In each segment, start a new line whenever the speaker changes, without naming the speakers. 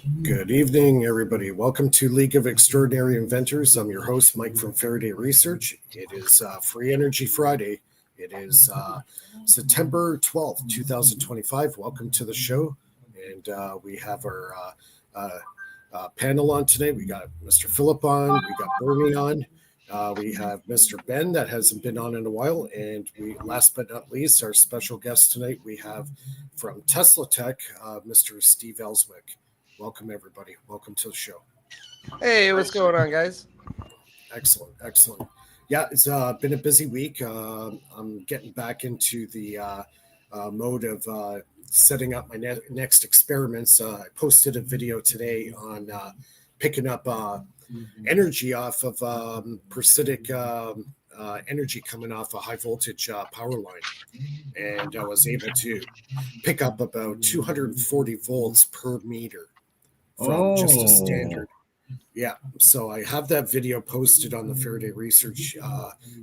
Good evening, everybody. Welcome to League of Extraordinary Inventors. I'm your host, Mike from Faraday Research. It is Free Energy Friday. It is September 12th, 2025. Welcome to the show. And we have our panel on today. We got Mr. Philip on, we got Bernie on. We have Mr. Ben that hasn't been on in a while. And we, last but not least, our special guest tonight, we have from Tesla Tech, Mr. Steve Ellswick. Welcome, everybody. Welcome to the show.
Hey, what's going on, guys?
Excellent. Yeah, it's been a busy week. I'm getting back into the mode of setting up my next experiments. I posted a video today on picking up energy off of parasitic energy coming off a high voltage power line. And I was able to pick up about 240 volts per meter from just a standard. Yeah, so I have that video posted on the Faraday Research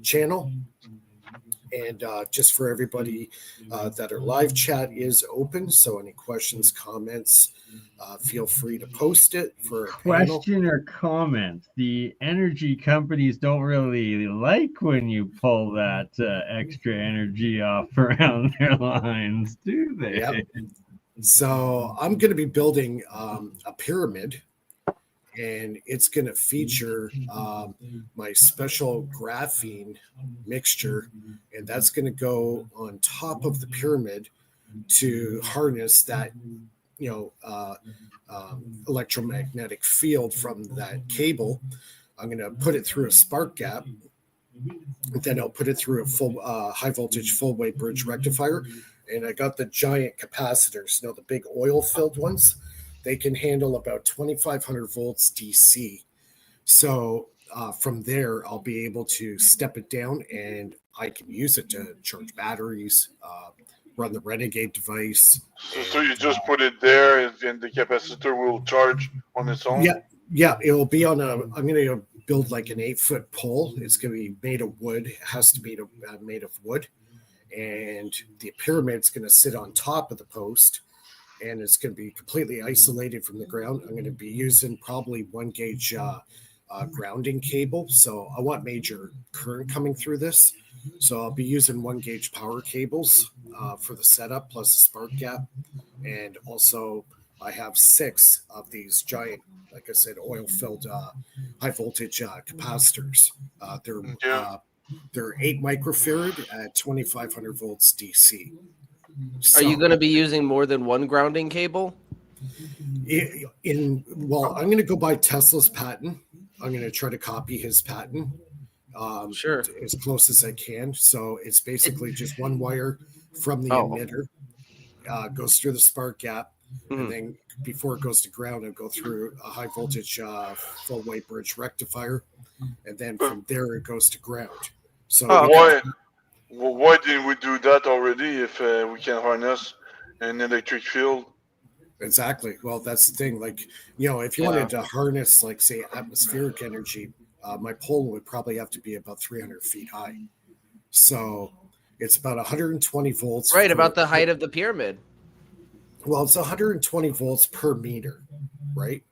channel. And just for everybody that our live chat is open, so any questions, comments, feel free to post it for a
question or comment. The energy companies don't really like when you pull that extra energy off around their lines, do they?
Yep. So I'm going to be building a pyramid, and it's going to feature my special graphene mixture, and that's going to go on top of the pyramid to harness that, electromagnetic field from that cable. I'm going to put it through a spark gap, then I'll put it through a full high voltage full wave bridge rectifier. And I got the giant capacitors, the big oil-filled ones. They can handle about 2,500 volts DC. So from there, I'll be able to step it down, and I can use it to charge batteries, run the Renegade device.
So you just put it there, and the capacitor will charge on its own?
Yeah, it will be on I'm going to build like an 8-foot pole. It's going to be made of wood. It has to be made of wood. And the pyramid's going to sit on top of the post, and it's going to be completely isolated from the ground. I'm going to be using probably 1 gauge grounding cable. So I want major current coming through this. So I'll be using 1 gauge power cables for the setup, plus a spark gap. And also I have 6 of these giant, like I said, oil-filled high voltage capacitors. They're 8 microfarad at 2,500 volts DC.
So, are you going to be using more than one grounding cable?
I'm going to go by Tesla's patent. I'm going to try to copy his patent.
Sure.
As close as I can. So it's basically just one wire from the emitter, goes through the spark gap, and then before it goes to ground, it'll go through a high voltage full wave bridge rectifier, and then from there it goes to ground. So
why didn't we do that already if we can harness an electric field?
Exactly. Well, that's the thing. Like, if you wanted to harness, like, say, atmospheric energy, my pole would probably have to be about 300 feet high. So it's about 120 volts.
Right, about the height of the pyramid.
Well, it's 120 volts per meter, right?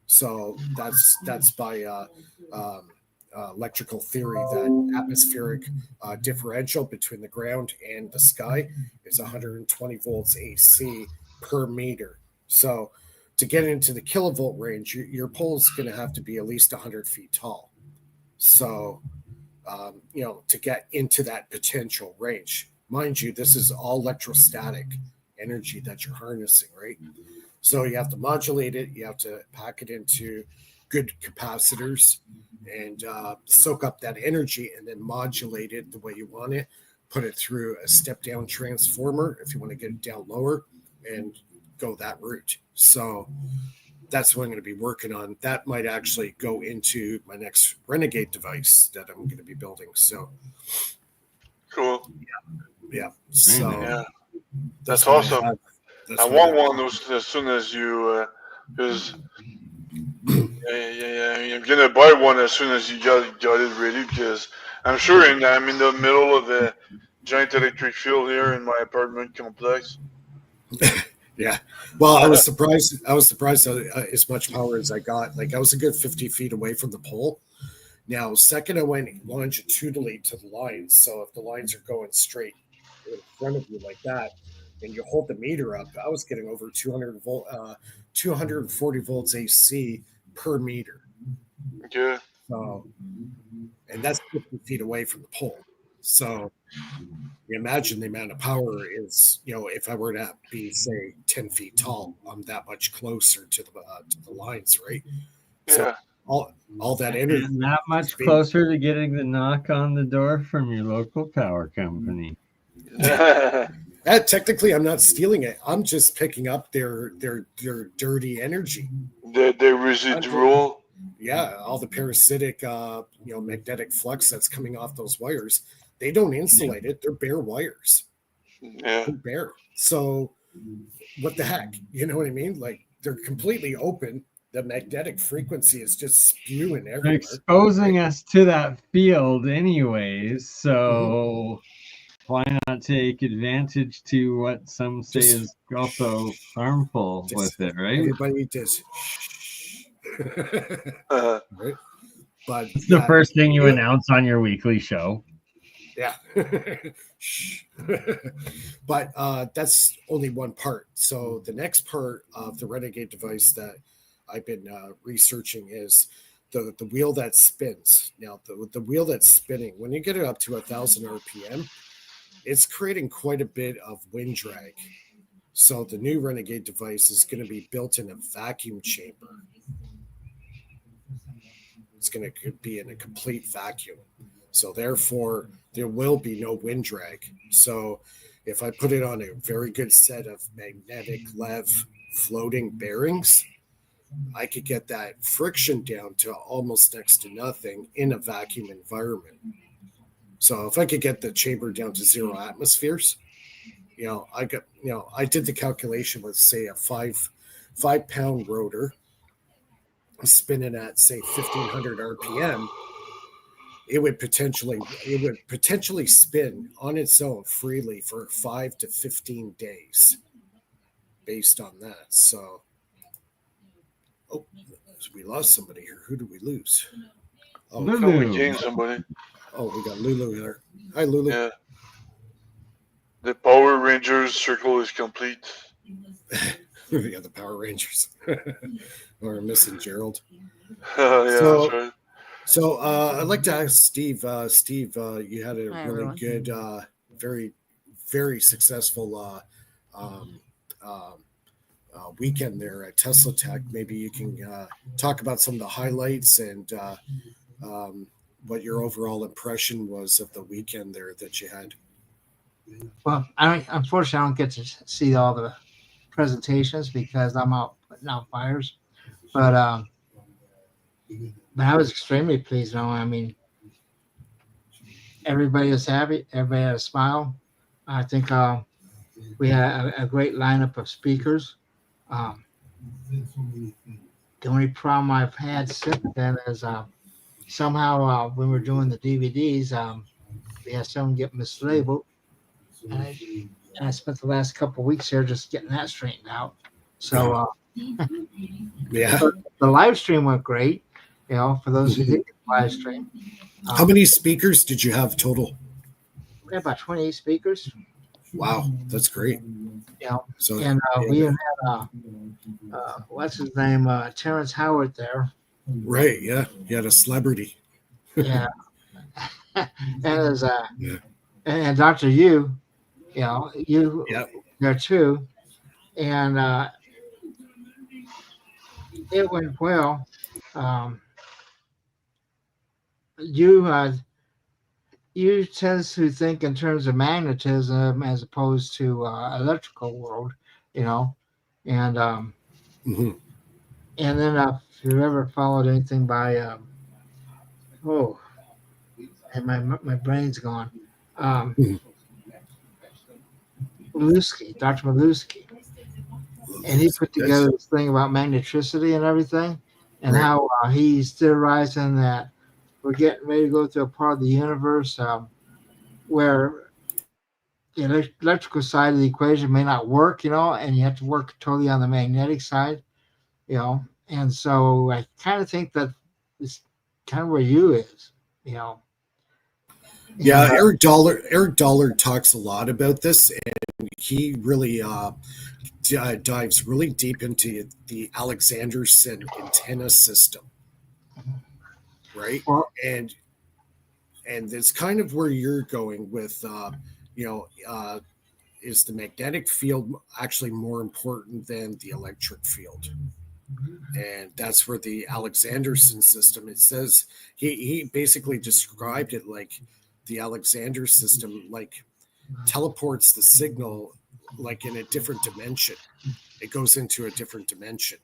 So that's by electrical theory, that atmospheric differential between the ground and the sky is 120 volts AC per meter. So to get into the kilovolt range, your pole is going to have to be at least 100 feet tall. So, to get into that potential range, mind you, this is all electrostatic energy that you're harnessing, right? So you have to modulate it. You have to pack it into good capacitors and soak up that energy, and then modulate it the way you want it. Put it through a step-down transformer if you want to get it down lower, and go that route. So that's what I'm going to be working on. That might actually go into my next Renegade device that I'm going to be building. So
cool.
Yeah. So
that's awesome. I want one as soon as you, because I'm gonna buy one as soon as you got it ready, because I'm sure I'm in the middle of a giant electric field here in my apartment complex.
Yeah. Well, I was surprised. I was surprised as much power as I got. Like I was a good 50 feet away from the pole. Now, second, I went longitudinally to the lines. So if the lines are going straight in front of you like that, and you hold the meter up, I was getting over 240 volts AC per meter.
Okay.
So, and that's 50 feet away from the pole. So you imagine the amount of power is, if I were to be, say, 10 feet tall, I'm that much closer to the lines, right? So
Yeah.
all that energy.
And that much closer to getting the knock on the door from your local power company.
Technically, I'm not stealing it. I'm just picking up their dirty energy.
the residual.
Yeah, all the parasitic, magnetic flux that's coming off those wires. They don't insulate it. They're bare wires.
Yeah.
They're bare. So what the heck? You know what I mean? Like they're completely open. The magnetic frequency is just spewing everywhere.
They're exposing us to that field anyways, so why not take advantage to what some say is also harmful with it, right?
Everybody does. Right? But
it's the first thing you announce on your weekly show.
Yeah. But that's only one part. So the next part of the Renegade device that I've been researching is the wheel that spins. Now, the wheel that's spinning, when you get it up to 1,000 RPM, it's creating quite a bit of wind drag. So the new Renegade device is going to be built in a vacuum chamber. It's going to be in a complete vacuum. So therefore, there will be no wind drag. So if I put it on a very good set of magnetic lev floating bearings, I could get that friction down to almost next to nothing in a vacuum environment. So if I could get the chamber down to 0 atmospheres, I did the calculation with, say, a 5-pound rotor spinning at, say, 1,500 RPM. It would potentially spin on its own freely for 5 to 15 days based on that. So, we lost somebody here. Who did we lose?
Oh, we gained somebody.
Oh, we got Lulu here. Hi, Lulu.
Yeah. The Power Rangers circle is complete.
Yeah, the Power Rangers. We're missing Gerald.
Yeah, that's right.
So I'd like to ask Steve. Steve, you had a really good, very, very successful weekend there at Tesla Tech. Maybe you can talk about some of the highlights and what your overall impression was of the weekend there that you had.
Well, unfortunately, I don't get to see all the presentations because I'm out putting out fires. But I was extremely pleased. I mean, everybody was happy. Everybody had a smile. I think we had a great lineup of speakers. The only problem I've had since then is somehow when we're doing the DVDs, we had someone get mislabeled. And I spent the last couple of weeks here just getting that straightened out. So,
yeah,
the live stream went great. For those who did get the live stream.
How many speakers did you have total?
We had about 28 speakers.
Wow, that's great.
So, and we had what's his name, Terrence Howard there.
Right. Yeah, you had a celebrity.
Yeah, and and Dr. Yu, you there too, and it went well. You tend to think in terms of magnetism as opposed to electrical world, and and then if you've ever followed anything by and my brain's gone. Malusky, Dr. Malusky. And he put together this thing about magneticity and everything, and how he's theorizing that we're getting ready to go through a part of the universe where the electrical side of the equation may not work, and you have to work totally on the magnetic side, and so I kind of think that it's kind of where you is, you know.
Yeah,
And,
Eric Dollar talks a lot about this, and he really dives really deep into the Alexanderson antenna system, right?
well,
And it's kind of where you're going with, you know, is the magnetic field actually more important than the electric field? And that's where the Alexanderson system, it says he basically described it like the Alexander system like teleports the signal like in a different dimension. It goes into a different dimension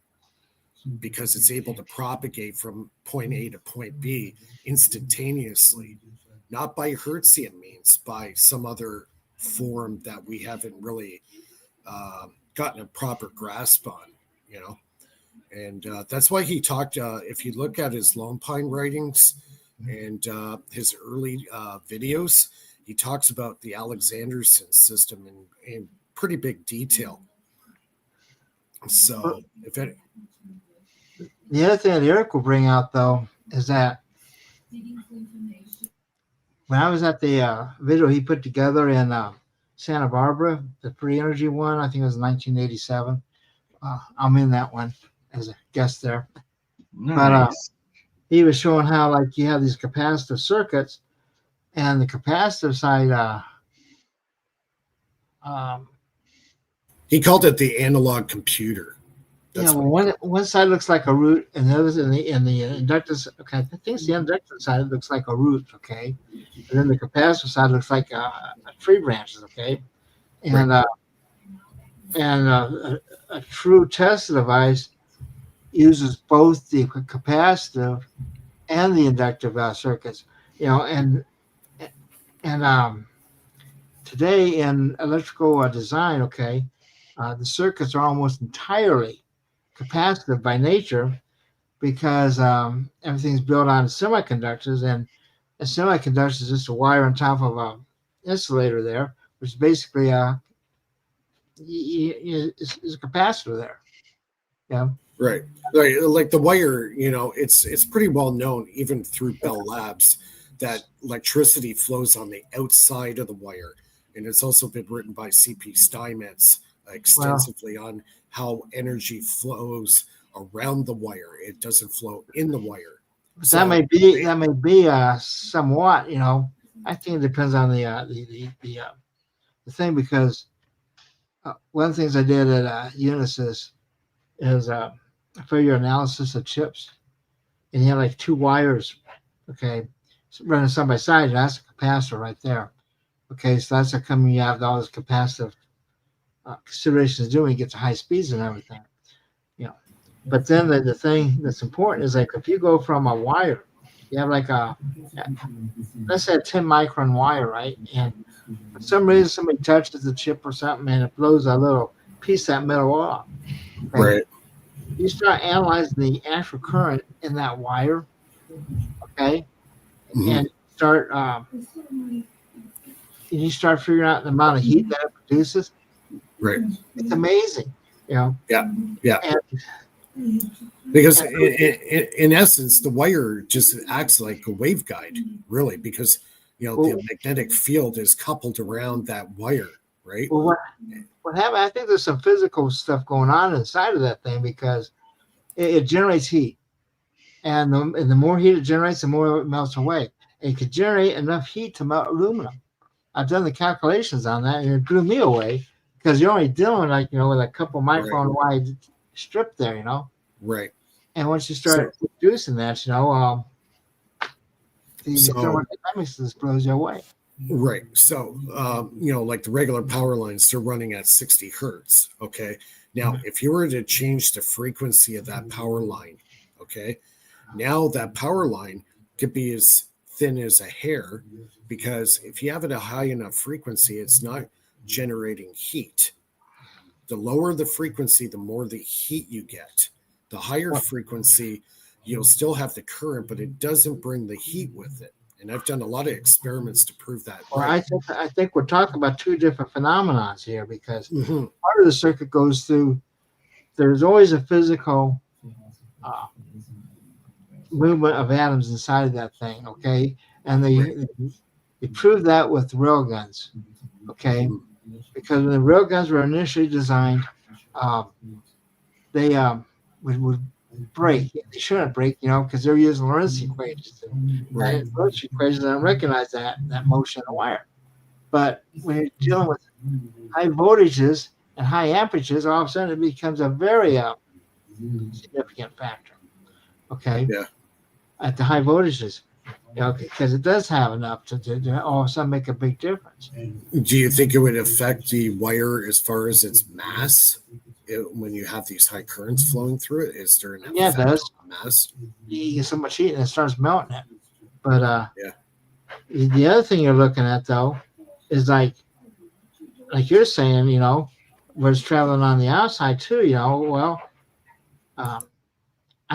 because it's able to propagate from point A to point B instantaneously, not by Hertzian means, by some other form that we haven't really gotten a proper grasp on, you know. And that's why he talked. If you look at his Lone Pine writings and his early videos, he talks about the Alexanderson system in pretty big detail. So, if it,
the other thing that Eric will bring out, though, is that when I was at the video he put together in Santa Barbara, the free energy one, I think it was 1987. I'm in that one as a guest there. But
Nice.
he was showing how, like, you have these capacitive circuits, and the capacitive side,
he called it the analog computer. That's
one side looks like a root, and the other in the inductance. Okay, I think it's the inductance side looks like a root. Okay, and then the capacitive side looks like tree branches. Okay, and a true test device uses both the capacitive and the inductive circuits. And today in electrical design, okay, the circuits are almost entirely capacitive by nature because everything's built on semiconductors, and a semiconductor is just a wire on top of an insulator there, which is basically is a capacitor there. Yeah.
right. Like the wire, you know, it's pretty well known even through Bell Labs that electricity flows on the outside of the wire, and it's also been written by C.P. Steinmetz extensively on how energy flows around the wire. It doesn't flow in the wire.
But that may be somewhat, I think it depends on the thing, because one of the things I did at Unisys is failure analysis of chips, and you have like two wires, okay, running side by side, and that's a capacitor right there. Okay, so that's how come you have all this capacitive considerations doing, you get to high speeds and everything, But then the thing that's important is, like, if you go from a wire, you have like let's say a 10 micron wire, right? And for some reason somebody touches the chip or something and it blows a little piece of that metal off. Okay?
Right.
You start analyzing the actual current in that wire, okay, and you start figuring out the amount of heat that it produces.
Right.
It's amazing,
Yeah.
And,
Because in essence, the wire just acts like a waveguide, really, because the magnetic field is coupled around that wire, right?
Well, what happened? I think there's some physical stuff going on inside of that thing, because it generates heat, and the more heat it generates, the more it melts away. It could generate enough heat to melt aluminum. I've done the calculations on that, and it blew me away, because you're only dealing with a couple micron wide strip there,
Right.
And once you start reducing that, the thermodynamics just blows you away.
Right. So, like the regular power lines, they're running at 60 hertz. Okay. Now, if you were to change the frequency of that power line, okay, now that power line could be as thin as a hair, because if you have it at a high enough frequency, it's not generating heat. The lower the frequency, the more the heat you get. The higher frequency, you'll still have the current, but it doesn't bring the heat with it. And I've done a lot of experiments to prove that.
Well,
right.
I think we're talking about two different phenomena here, because
Mhm.
part of the circuit goes through. There's always a physical movement of atoms inside of that thing, okay? And they proved that with rail guns, okay? Because when the rail guns were initially designed, they would break. They shouldn't break, because they're using Lorentz equations.
Right.
And Lorentz equations don't recognize that motion of the wire. But when you're dealing with high voltages and high amperages, all of a sudden it becomes a very significant factor, okay?
Yeah.
At the high voltages, because it does have enough to all of a sudden make a big difference.
Do you think it would affect the wire as far as its mass when you have these high currents flowing through it? Is there an
Yeah, it
effect
does.
on mass?
You get so much heat and it starts melting it. But
Yeah.
The other thing you're looking at though is like you're saying, where it's traveling on the outside too. Well, I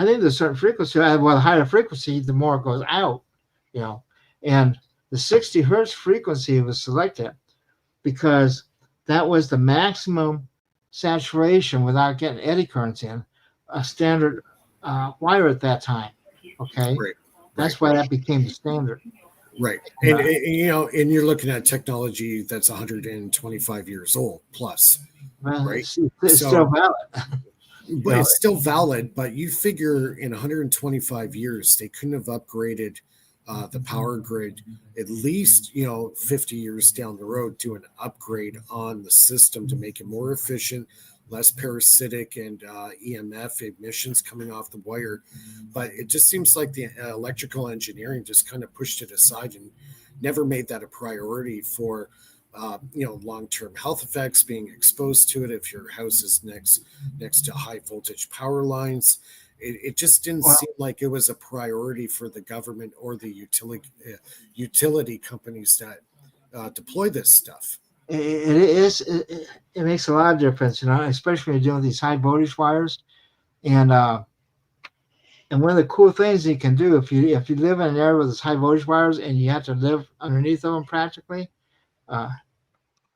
think there's a certain frequency. Well, the higher frequency, the more it goes out. And the 60 hertz frequency was selected because that was the maximum saturation without getting eddy currents in a standard wire at that time. Okay,
Right.
that's why that became the standard.
Right. And and you're looking at technology that's 125 years old plus.
Well,
Right.
it's
So-
still valid.
But it's still valid. But you figure in 125 years, they couldn't have upgraded the power grid at least 50 years down the road, do an upgrade on the system to make it more efficient, less parasitic, and EMF emissions coming off the wire. But it just seems like the electrical engineering just kind of pushed it aside and never made that a priority for long-term health effects, being exposed to it if your house is next to high voltage power lines. It just didn't seem like it was a priority for the government or the utility companies that deploy this stuff.
It makes a lot of difference, especially when you're doing these high voltage wires. And one of the cool things you can do if you live in an area with these high voltage wires and you have to live underneath of them practically,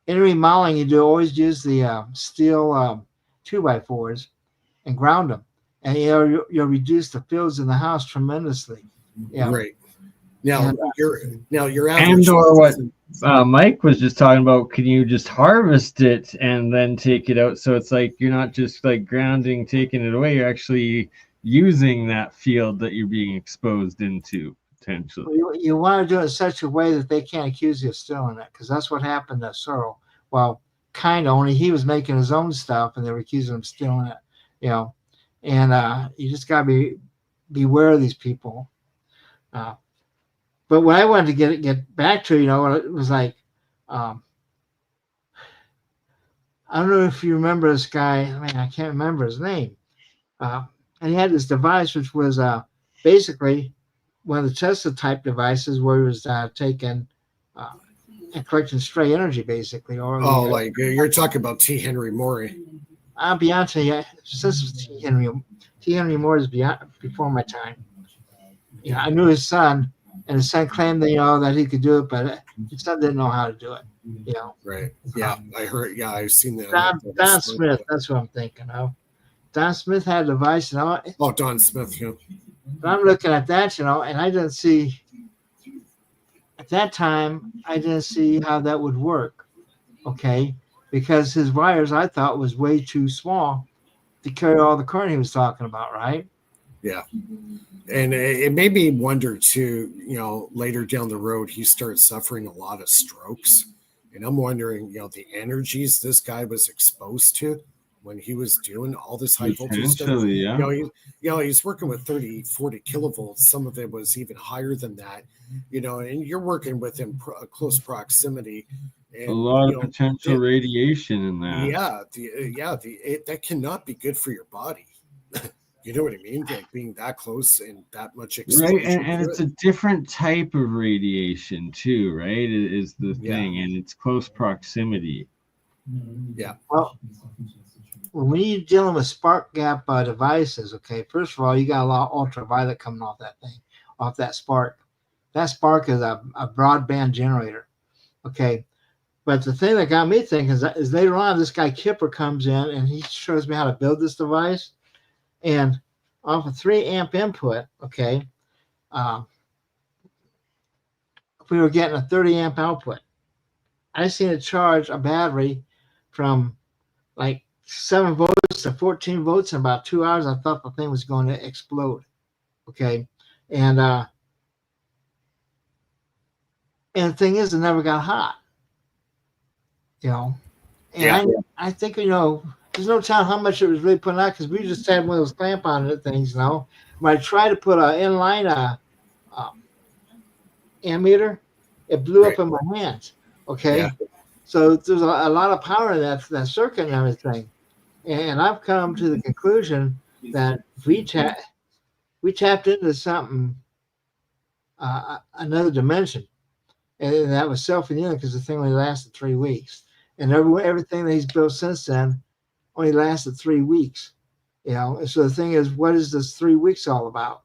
in remodeling you always use the steel 2x4s and ground them, and you'll reduce the fields in the house tremendously. Yeah.
Right. Now
And,
your average.
And or what Mike was just talking about, can you just harvest it and then take it out? So it's like you're not just like grounding, taking it away. You're actually using that field that you're being exposed into potentially.
you want to do it in such a way that they can't accuse you of stealing it, because that's what happened to Searle. Well, kind of, only he was making his own stuff and they were accusing him of stealing it. And you just got to beware of these people. But what I wanted to get back to, it was like, I don't know if you remember this guy. I mean, I can't remember his name. And he had this device, which was basically one of the Tesla type devices where he was taking and collecting stray energy, basically.
Like you're talking about T. Henry Morey.
Beyonce, since T. Henry Moore is before my time. I knew his son, and his son claimed that he could do it, but his son didn't know how to do it.
Right. Yeah, I heard. Yeah, I've seen that.
Don Smith, that's what I'm thinking of. Don Smith had a device,
Oh, Don Smith. Yeah.
But I'm looking at that, and I didn't see at that time. I didn't see how that would work. Okay, because his wires I thought was way too small to carry all the current he was talking about. Right.
Yeah. And it made me wonder too, later down the road, he started suffering a lot of strokes. And I'm wondering, the energies this guy was exposed to when he was doing all this high voltage stuff.
Yeah.
He's working with 30, 40 kilovolts. Some of it was even higher than that, and you're working with him close proximity. And,
a lot of potential radiation in that.
That cannot be good for your body. You know what I mean? Like being that close and that much exposure.
Right, and it's a different type of radiation too, right? It is the thing, and it's close proximity.
Yeah.
Well, when you're dealing with spark gap devices, okay, first of all, you got a lot of ultraviolet coming off that thing, off that spark that spark is a broadband generator. Okay. But the thing that got me thinking is later on, this guy Kipper comes in and he shows me how to build this device. And off a 3 amp input, okay, we were getting a 30 amp output. I seen it charge a battery from like 7 volts to 14 volts in about 2 hours. I thought the thing was going to explode. Okay. And the thing is, it never got hot. You know, and
Yeah.
I think, you know, there's no telling how much it was really putting out because we just had one of those clamp on it things, you know. When I tried to put an inline ammeter, it blew up in my hands. Okay.
Yeah.
So there's a lot of power in that circuit and everything. And I've come to the conclusion that we tapped into something, another dimension. And that was self-healing because the thing only lasted 3 weeks. And everything that he's built since then only lasted 3 weeks. You know, and so the thing is, what is this 3 weeks all about?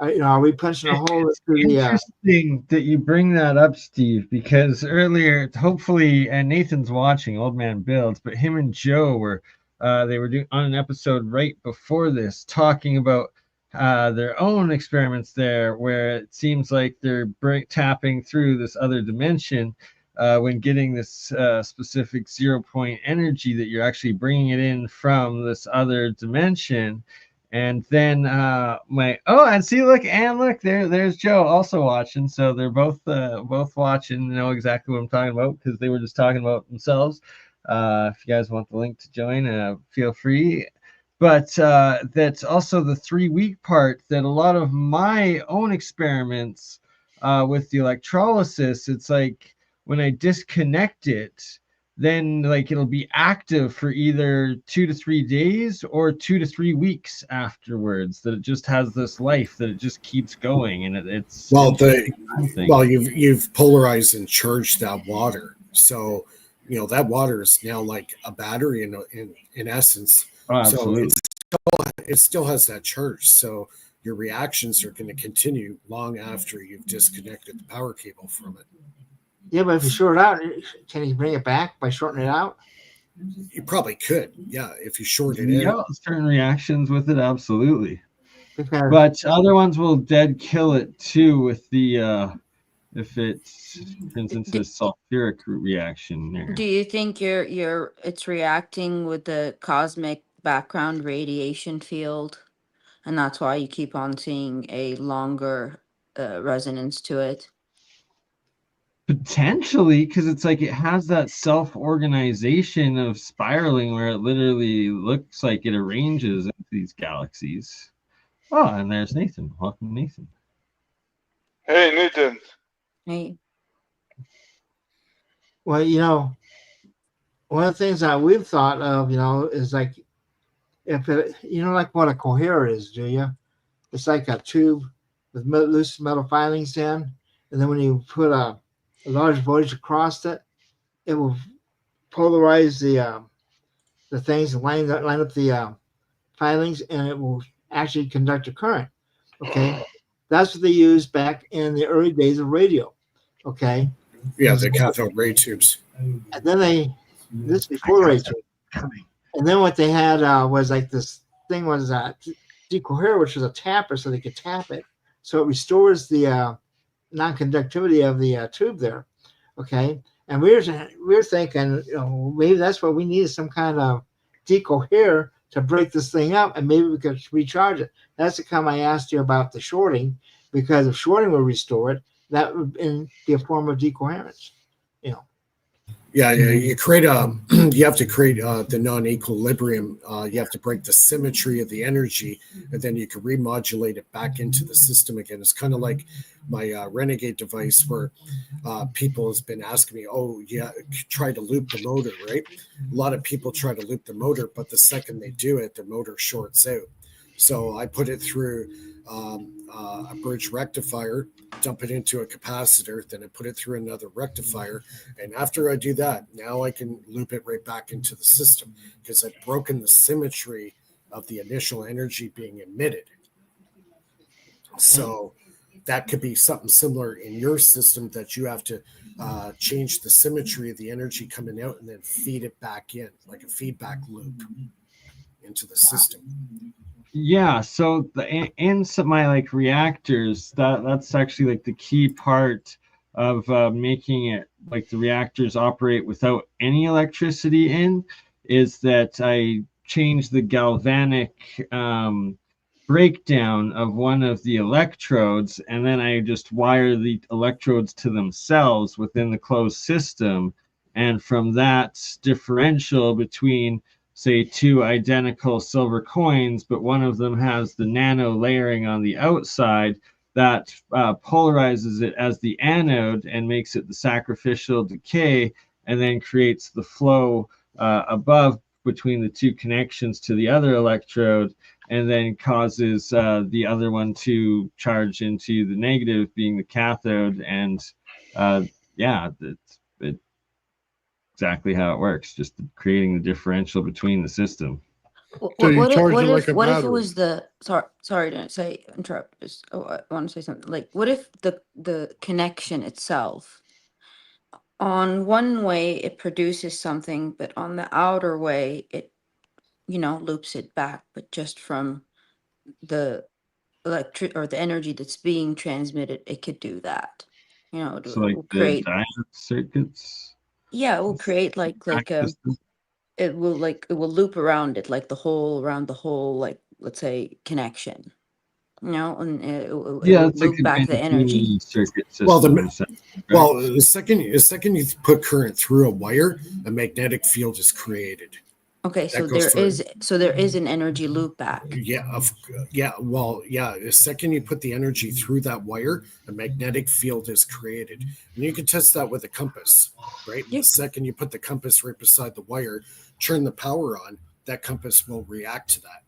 You know, are we punching a hole through the?
Interesting that you bring that up, Steve, because earlier, hopefully, and Nathan's watching Old Man Builds, but him and Joe were they were doing on an episode right before this, talking about their own experiments there, where it seems like they're tapping through this other dimension when getting this specific 0 point energy that you're actually bringing it in from this other dimension. And then and see, look there's Joe also watching. So they're both watching, know exactly what I'm talking about because they were just talking about themselves. If you guys want the link to join, feel free. But that's also the 3 week part that a lot of my own experiments with the electrolysis, it's like when I disconnect it, then like it'll be active for either 2 to 3 days or 2 to 3 weeks afterwards, that it just has this life that it just keeps going. And it's
you've polarized and charged that water, so you know that water is now like a battery in essence.
Oh, absolutely.
So it still has that charge, so your reactions are going to continue long after you've disconnected the power cable from it.
Yeah, but if you short it out, can you bring it back by shorting it out?
You probably could, yeah, if you short it
yeah,
in.
certain reactions with it, absolutely.
Because,
but other ones will dead kill it too with the if it's, for instance, a sulfuric reaction there.
Do you think it's reacting with the cosmic background radiation field, and that's why you keep on seeing a longer resonance to it?
Potentially, because it's like it has that self-organization of spiraling where it literally looks like it arranges into these galaxies. Oh, and there's Nathan. Welcome, Nathan.
Hey, Nathan.
Hey.
Well, you know, one of the things that we've thought of, you know, is like, if it, you know, like what a coherer is, do you? It's like a tube with loose metal filings in, and then when you put a large voltage across it, it will polarize the things and line up the filings, and it will actually conduct a current. Okay, that's what they used back in the early days of radio. Okay.
Yeah, the cathode ray tubes.
And then this before the ray tube. And then what they had was like this thing was decoher, which was a tapper, so they could tap it, so it restores the non-conductivity of the tube there. Okay, and we're thinking, you know, maybe that's what we need, is some kind of decoher to break this thing up, and maybe we could recharge it. That's the time I asked you about the shorting, because if shorting will restore it, that would be a form of decoherence. You know.
Yeah, you create you have to create the non-equilibrium. You have to break the symmetry of the energy, and then you can remodulate it back into the system again. It's kind of like my Renegade device, where people has been asking me, "Oh, yeah, try to loop the motor." Right? A lot of people try to loop the motor, but the second they do it, the motor shorts out. So I put it through a bridge rectifier, dump it into a capacitor, then I put it through another rectifier. And after I do that, now I can loop it right back into the system, because I've broken the symmetry of the initial energy being emitted. So that could be something similar in your system, that you have to change the symmetry of the energy coming out and then feed it back in, like a feedback loop into the system.
Yeah, so in some my like reactors, that's actually like the key part of making it like the reactors operate without any electricity in, is that I change the galvanic breakdown of one of the electrodes, and then I just wire the electrodes to themselves within the closed system, and from that differential between, say, two identical silver coins, but one of them has the nano layering on the outside, that polarizes it as the anode and makes it the sacrificial decay, and then creates the flow above between the two connections to the other electrode, and then causes the other one to charge into the negative, being the cathode. And yeah, it's exactly how it works, just creating the differential between the system.
So you charge it like a
what if it
battery.
was the sorry to say interrupt, just I want to say something. Like, what if the connection itself, on one way it produces something, but on the outer way it, loops it back, but just from the electric or the energy that's being transmitted, it could do that. It
So like
will
the
create,
diode circuits
yeah, it will create like
system.
it will loop around it, like around the whole, like, let's say, connection, and it
Yeah,
will
it's like
loop
a
back the energy.
mini circuit
Well,
system in a sense, right?
well, the second you put current through a wire, a magnetic field is created.
Okay,
That goes
there is an energy loop back.
The second you put the energy through that wire, a magnetic field is created, and you can test that with a compass, right?
Yeah.
The second you put the compass right beside the wire, turn the power on, that compass will react to that,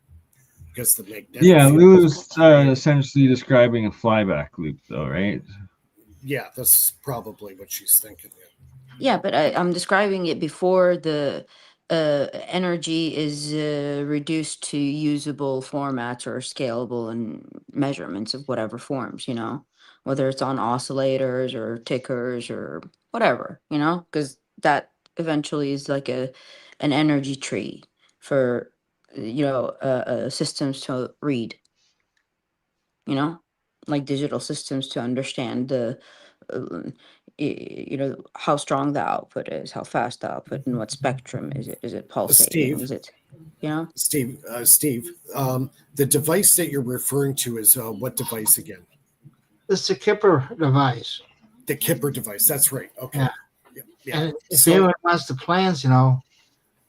because the magnetic
Yeah,
field
Lou's
created.
essentially describing a flyback loop, though, right?
Yeah, that's probably what she's thinking.
Yeah, but I'm describing it before the energy is reduced to usable formats or scalable and measurements of whatever forms, whether it's on oscillators or tickers or whatever, because that eventually is like an energy tree for, systems to read, like digital systems to understand the uh, how strong the output is, how fast the output, and what spectrum is it pulsating,
Steve,
is it, you know
Steve, the device that you're referring to is what device again?
It's a Kipper device.
The Kipper device. That's right. Okay.
Yeah.
Yeah.
And if anyone wants the plans,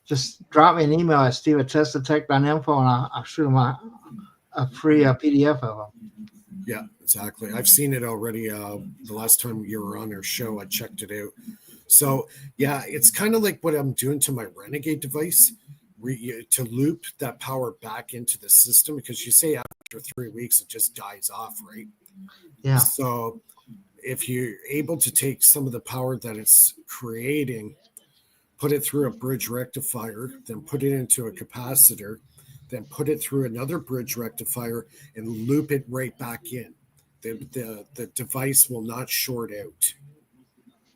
just drop me an email at steve@teslatech.info, and I'll shoot them a free PDF of them.
Yeah, exactly. I've seen it already. The last time you were on our show, I checked it out. So yeah, it's kind of like what I'm doing to my Renegade device, to loop that power back into the system, because you say after 3 weeks it just dies off, right?
Yeah.
So if you're able to take some of the power that it's creating, put it through a bridge rectifier, then put it into a capacitor, then put it through another bridge rectifier and loop it right back in, the device will not short out.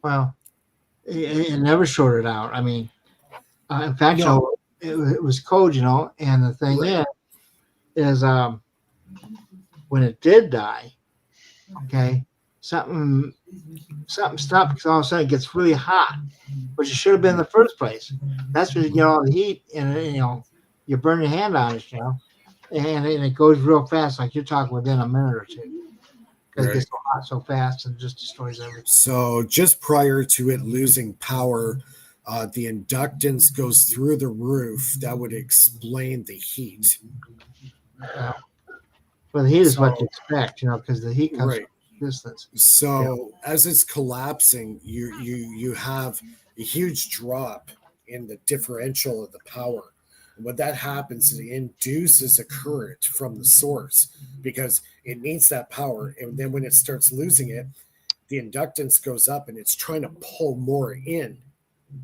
Well, it never shorted out. I mean, in fact,
No.
it was code, and the thing
Right.
is when it did die, okay, something stopped, because all of a sudden it gets really hot, which it should have been in the first place. That's when you get all the heat, and you burn your hand on it, and it goes real fast, like you're talking within a minute or two, because it gets so hot so fast and just destroys everything.
So just prior to it losing power, the inductance goes through the roof. That would explain the heat.
Well, the heat is what you expect, because the heat comes
Right.
from distance.
So as it's collapsing, you have a huge drop in the differential of the power. And when that happens, it induces a current from the source, because it needs that power. And then when it starts losing it, the inductance goes up and it's trying to pull more in,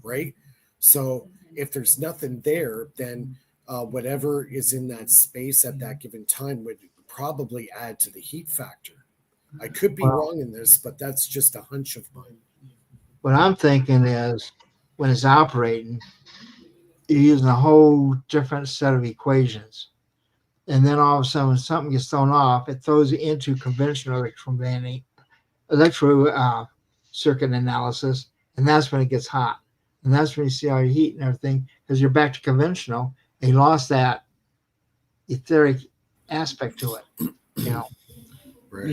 right? So if there's nothing there, then whatever is in that space at that given time would probably add to the heat factor. I could be
Well,
wrong in this, but that's just a hunch of mine.
what I'm thinking is when it's operating, you're using a whole different set of equations. And then all of a sudden, when something gets thrown off, it throws it into conventional electro circuit analysis, and that's when it gets hot. And that's when you see all your heat and everything, because you're back to conventional, and you lost that etheric aspect to it. You know,
Right.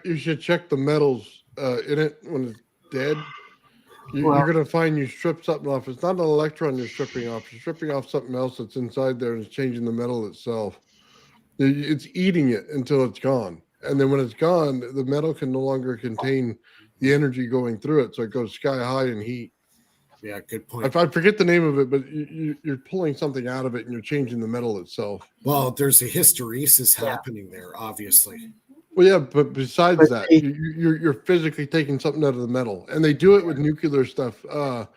You should check the metals in it when it's dead.
Well-
You're gonna find you strip something off. It's not an electron you're stripping off. You're stripping off something else that's inside there and it's changing the metal itself. It's eating it until it's gone, and then when it's gone, the metal can no longer contain the energy going through it, so it goes sky high in heat.
Yeah, good point.
I forget the name of it, but you're pulling something out of it and you're changing the metal itself.
Well, there's a hysteresis happening there, obviously.
Well, yeah, but besides
But
that,
they-
you're physically taking something out of the metal, and they do it with nuclear stuff to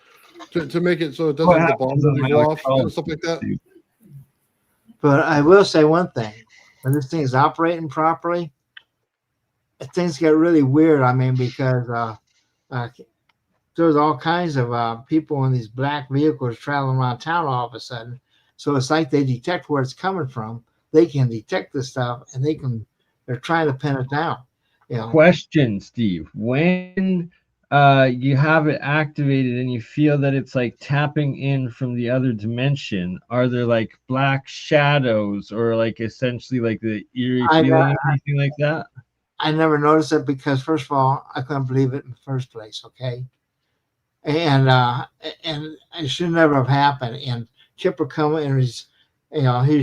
make it so it doesn't
What
the
happens
bomb
in
doesn't go off and
electronics,
stuff like that.
Steve?
But I will say one thing: when this thing is operating properly, things get really weird. I mean, because there's all kinds of people in these black vehicles traveling around town all of a sudden. So it's like they detect where it's coming from. They can detect the stuff, and they're trying to pin it down. You know,
Question, Steve. When you have it activated and you feel that it's like tapping in from the other dimension, are there like black shadows or like essentially like the eerie
I-
feeling, anything like that?
I never noticed it because, first of all, I couldn't believe it in the first place. Okay, and it should never have happened. And Chipper come and he's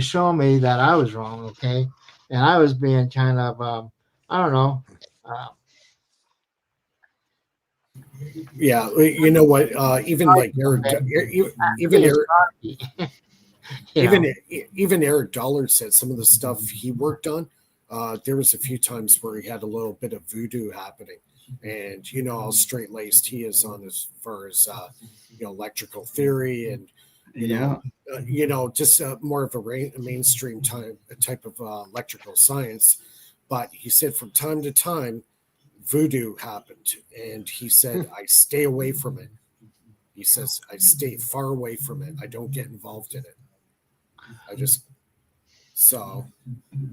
showing me that I was wrong. Okay, and I was being kind of I don't know.
Yeah, you know what? Even like Eric, even Eric,
You
even
know,
even Eric Dollard said some of the stuff he worked on. There was a few times where he had a little bit of voodoo happening, and you know how straight laced he is on as far as electrical theory and just more of a mainstream type of electrical science. But he said from time to time, voodoo happened, and he said, "I stay away from it." He says, "I stay far away from it. I don't get involved in it. I just so."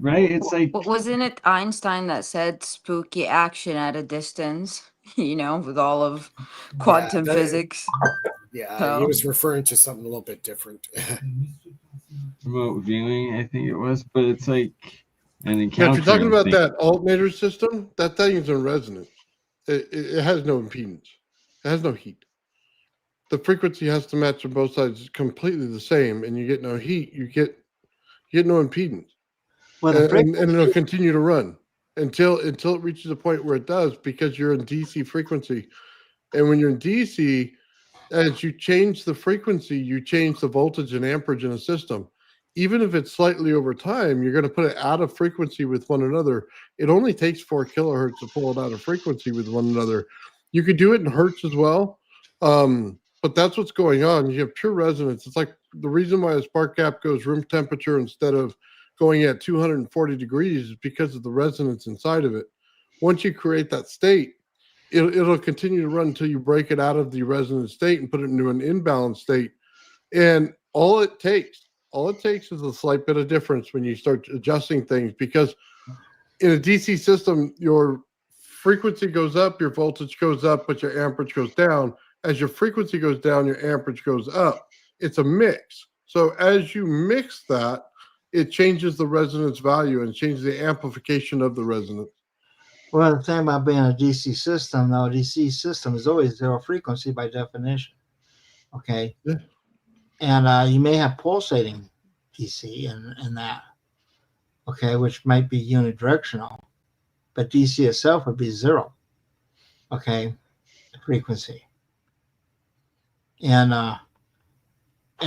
Right? It's like
Wasn't it Einstein that said spooky action at a distance? With all of quantum physics.
Yeah, he was referring to something a little bit different.
remote viewing, I think it was, but it's like an
Yeah,
encounter.
if you're talking about that alternator system, that thing is in resonance. It has no impedance. It has no heat. The frequency has to match on both sides. It's completely the same, and you get no heat. You get no impedance,
well,
and it'll continue to run until it reaches a point where it does, because you're in DC frequency, and when you're in DC, as you change the frequency, you change the voltage and amperage in a system. Even if it's slightly over time, you're going to put it out of frequency with one another. It only takes 4 kilohertz to pull it out of frequency with one another. You could do it in hertz as well, but that's what's going on. You have pure resonance. It's like the reason why a spark gap goes room temperature instead of going at 240 degrees is because of the resonance inside of it. Once you create that state, it'll continue to run until you break it out of the resonant state and put it into an imbalanced state. And all it takes is a slight bit of difference when you start adjusting things, because in a DC system, your frequency goes up, your voltage goes up, but your amperage goes down. As your frequency goes down, your amperage goes up. It's a mix. So as you mix that, it changes the resonance value and changes the amplification of the resonance.
Well, the thing about being a DC system, though, a DC system is always zero frequency by definition. Okay.
Yeah.
And you may have pulsating DC in that. Okay, which might be unidirectional, but DC itself would be zero. Okay, frequency. And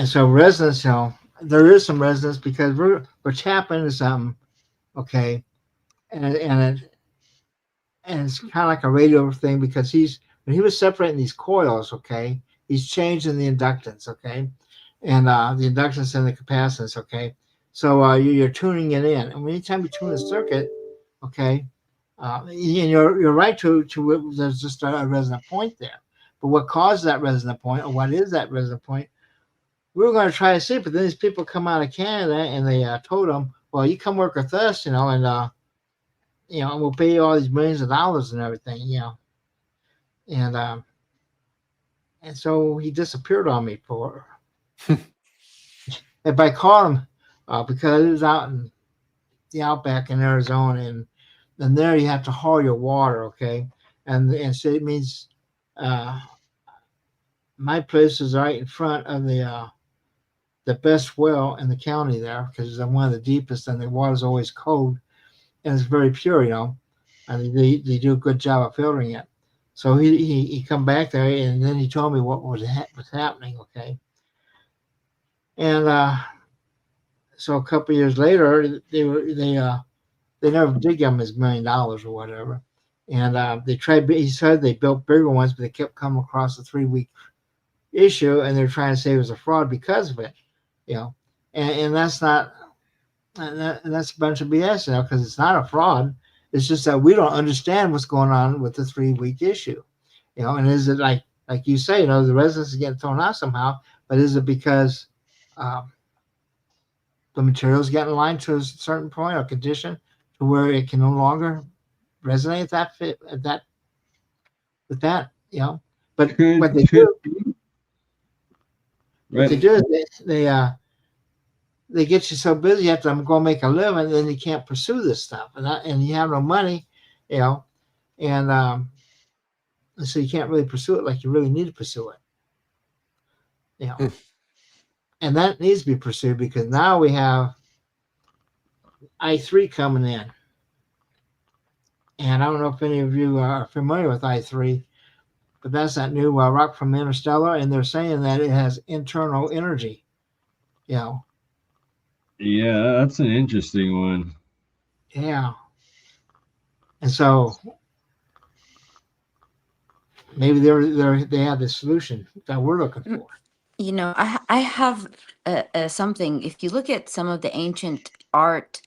so resonance, there is some resonance because we're tapping into something. Okay, and it's kind of like a radio thing, because when he was separating these coils, okay, he's changing the inductance, okay, and the inductance and the capacitance, okay. So you're tuning it in, and anytime you tune a circuit, okay, You're right there's just a resonant point there. But what caused that resonant point, or what is that resonant point? We were going to try to see, but then these people come out of Canada and they told them, well, you come work with us, and we'll pay you all these millions of dollars and everything, and so he disappeared on me for. If I caught him, because he was out in the outback in Arizona, and there you have to haul your water, okay, and so it means my place is right in front of the best well in the county there because it's one of the deepest, and the water's always cold and it's very pure, and they do a good job of filtering it. So he come back there, and then he told me what was happening, okay, and so a couple of years later, they never did give him his $1 million or whatever, and they tried. He said they built bigger ones, but they kept coming across a 3-week issue, and they're trying to say it was a fraud because of it, and that's not, and that's a bunch of BS, because it's not a fraud. It's just that we don't understand what's going on with the 3-week issue, and is it like you say, the residents are getting thrown out somehow, but is it because the materials get in line to a certain point or condition to where it can no longer resonate with that, But what they do, what they do is they get you so busy you have to go make a living, and then you can't pursue this stuff, and you have no money, and so you can't really pursue it like you really need to pursue it, and that needs to be pursued because now we have I3 coming in. And I don't know if any of you are familiar with I3, but that's that new rock from Interstellar, and they're saying that it has internal energy.
Yeah, that's an interesting one.
Yeah. And so maybe they have the solution that we're looking for.
I have something. If you look at some of the ancient art,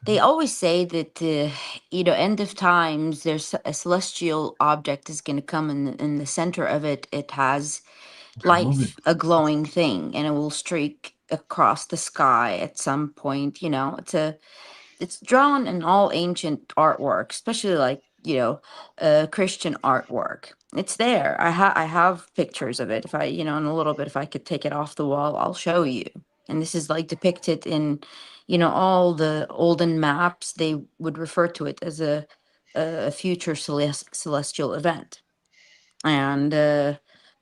they always say that end of times, there's a celestial object is going to come in the center of it. It has life, a glowing thing, and it will streak across the sky at some point. It's drawn in all ancient artwork, especially like Christian artwork. It's there. I have pictures of it. If I in a little bit, if I could take it off the wall, I'll show you. And this is like depicted in all the olden maps. They would refer to it as a future celestial event. And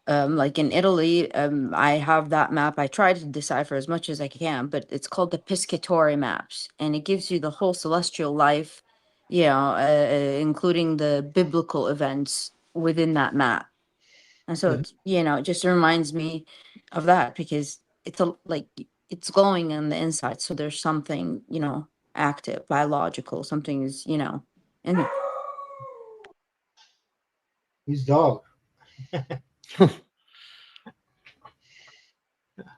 like in Italy, I have that map. I try to decipher as much as I can, but it's called the Piscatore maps, and it gives you the whole celestial life, including the biblical events within that map. And so it's it just reminds me of that because it's glowing on the inside, so there's something active, biological, something is in it.
He's dog.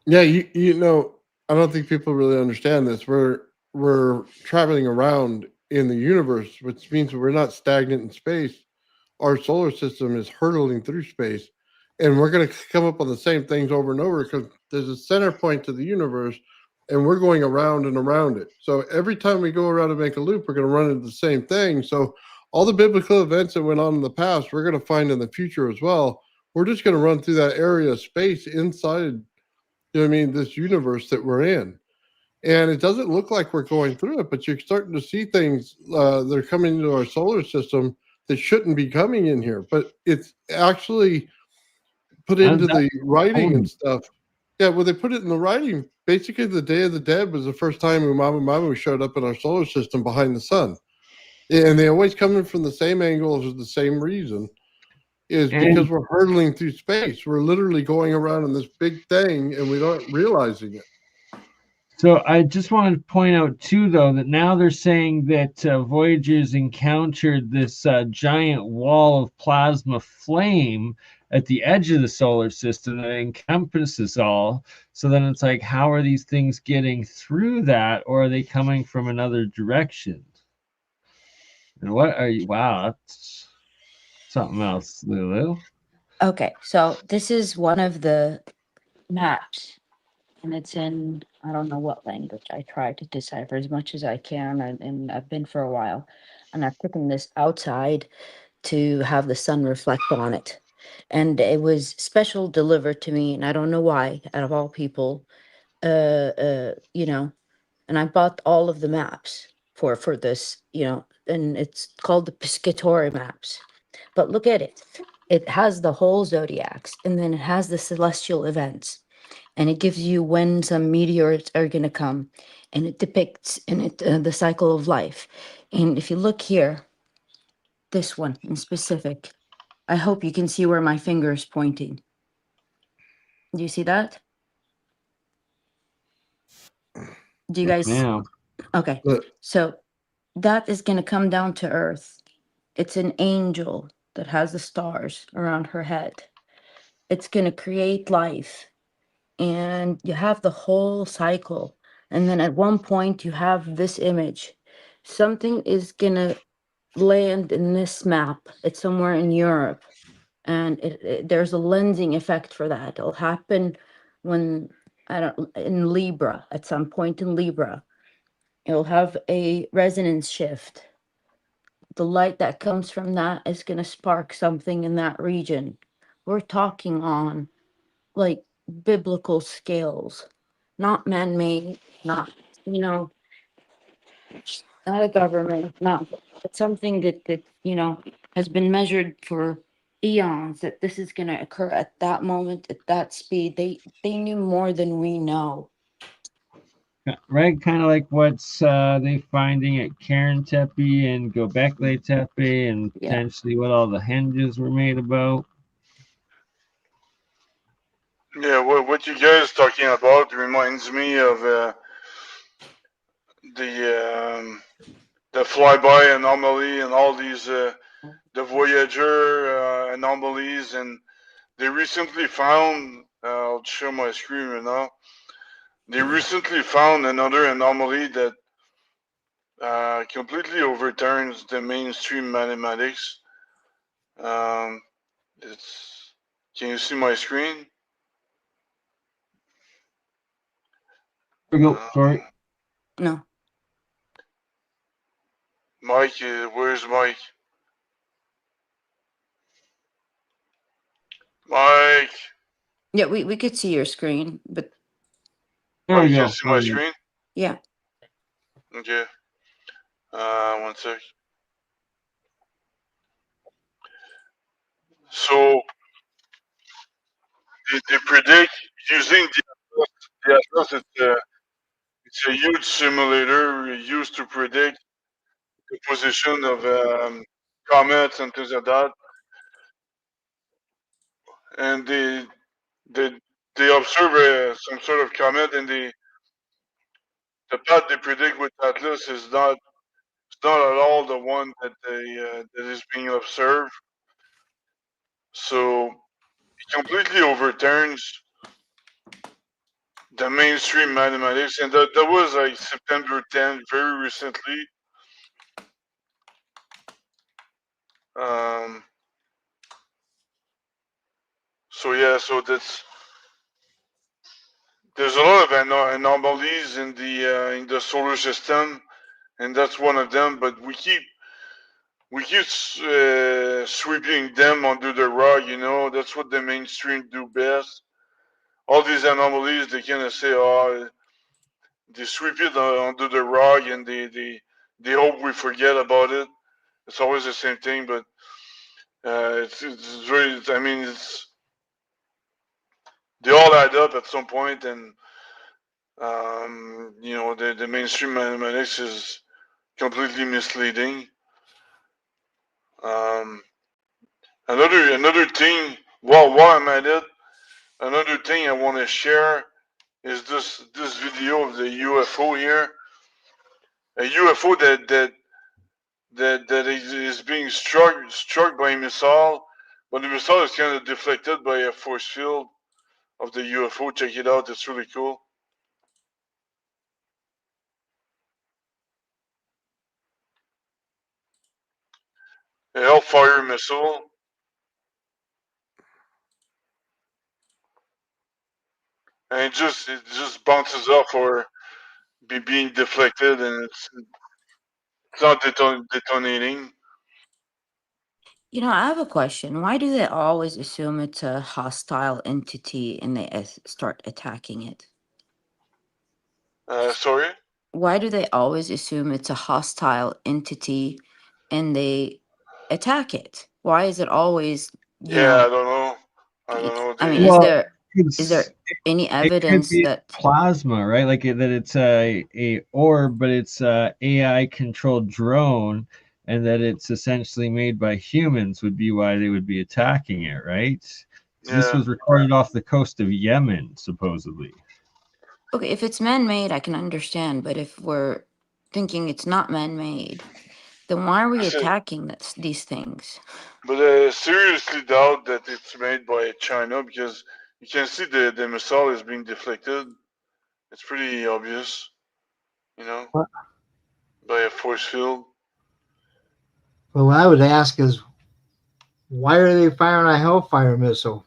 Yeah, I don't think people really understand this. We're traveling around in the universe, which means we're not stagnant in space. Our solar system is hurtling through space, and we're going to come up on the same things over and over because there's a center point to the universe, and we're going around and around it. So every time we go around and make a loop, we're going to run into the same thing. So all the biblical events that went on in the past, we're going to find in the future as well. We're just going to run through that area of space inside, this universe that we're in. And it doesn't look like we're going through it, but you're starting to see things that are coming into our solar system that shouldn't be coming in here. But it's actually put into the writing and stuff. Yeah, well, they put it in the writing. Basically, the Day of the Dead was the first time Umamamu showed up in our solar system behind the sun. And they always come in from the same angle for the same reason. Because we're hurtling through space. We're literally going around in this big thing, and we aren't realizing it.
So I just wanted to point out, too, though, that now they're saying that Voyager's encountered this giant wall of plasma flame at the edge of the solar system that encompasses all. So then it's like, how are these things getting through that, or are they coming from another direction? And what are you? Wow, that's something else, Lulu.
Okay, so this is one of the maps, and it's in, I don't know what language. I try to decipher as much as I can, and I've been for a while, and I've taken this outside to have the sun reflect on it. And it was special delivered to me, and I don't know why, out of all people, you know, and I bought all of the maps for this, and it's called the Piscatore maps. But look at it. It has the whole zodiacs, and then it has the celestial events, and it gives you when some meteors are going to come, and it depicts in it the cycle of life. And if you look here, this one in specific, I hope you can see where my finger is pointing. Do you see that? Do you guys?
Now,
Okay.
But
So that is going to come down to earth. It's an angel that has the stars around her head. It's going to create life. And you have the whole cycle. And then at one point, you have this image. Something is going to land in this map. It's somewhere in Europe. And there's a lensing effect for that. It'll happen when, I don't, in Libra, at some point in Libra. It'll have a resonance shift. The light that comes from that is going to spark something in that region. We're talking on like biblical scales, not man made, not, you know, not a government, not, but something that has been measured for eons, that this is going to occur at that moment, at that speed. They knew more than we know.
right, kind of like what's they finding at Karen Tepe and Gobekli Tepe, and
Yeah.
potentially what all the hinges were made about.
Yeah, what you guys talking about reminds me of the flyby anomaly and all these the Voyager anomalies, and they recently found. I'll show my screen right now. They recently found another anomaly that completely overturns the mainstream mathematics. Um, it's Can you see my screen?
Here we go. Sorry.
No.
Mike, where's Mike? Mike,
Yeah, we could see your screen, but
There
oh,
we
you can
go.
see my screen?
yeah.
Okay. One sec. So they predict using the Atlas. It's a huge simulator used to predict the position of comets and things like that. And they, they observe some sort of comet, and the path they predict with Atlas is not at all the one that is being observed. So it completely overturns the mainstream mathematics, and that was like September 10th, very recently. Um, so yeah, so there's a lot of anomalies in the solar system, and that's one of them. But we keep sweeping them under the rug. That's what the mainstream do best. All these anomalies, they kind of say, oh, they sweep it under the rug, and they hope we forget about it. It's always the same thing, but it's very. I mean, they all add up at some point, and the mainstream mathematics is completely misleading. Um, another thing, while I'm at it, another thing I want to share is this video of the UFO here. A UFO that is being struck by a missile, but the missile is kind of deflected by a force field of the UFO. Check it out; it's really cool. A Hellfire missile. And it just bounces off or being deflected, and it's not detonating.
You know, I have a question. Why do they always assume it's a hostile entity and they start attacking it?
Sorry.
Why do they always assume it's a hostile entity and they attack it? Why is it always, you
Yeah, I
know,
don't know. I don't know.
I mean,
Well,
is there any
it could
evidence
be
that
plasma, right? Like that it's a orb, but it's a AI controlled drone, and that it's essentially made by humans would be why they would be attacking it, right? So this
Yeah.
was recorded off the coast of Yemen, supposedly.
okay, if it's man-made, I can understand, but if we're thinking it's not man-made, then why are we
Listen,
attacking these things?
but I seriously doubt that it's made by China because you can see the missile is being deflected. It's pretty obvious, you know,
What?
by a force field.
But what I would ask is, why are they firing a Hellfire missile?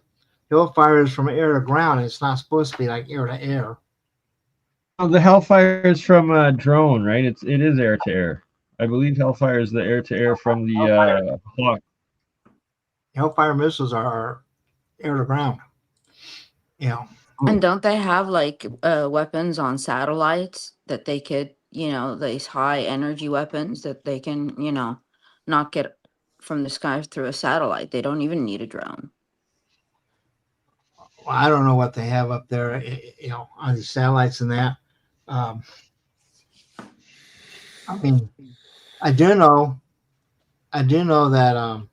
Hellfire is from air to ground. It's not supposed to be like air to air.
Oh, the Hellfire is from a drone, right? It is air to air. I believe Hellfire is the air to air from the Hawk.
Hellfire missiles are air to ground. You know,
And don't they have like weapons on satellites that they could, you know, these high energy weapons that they can, you know, not get from the sky through a satellite? They don't even need a drone.
well, I don't know what they have up there, you know, on these satellites and that. Um, I mean, I do know, that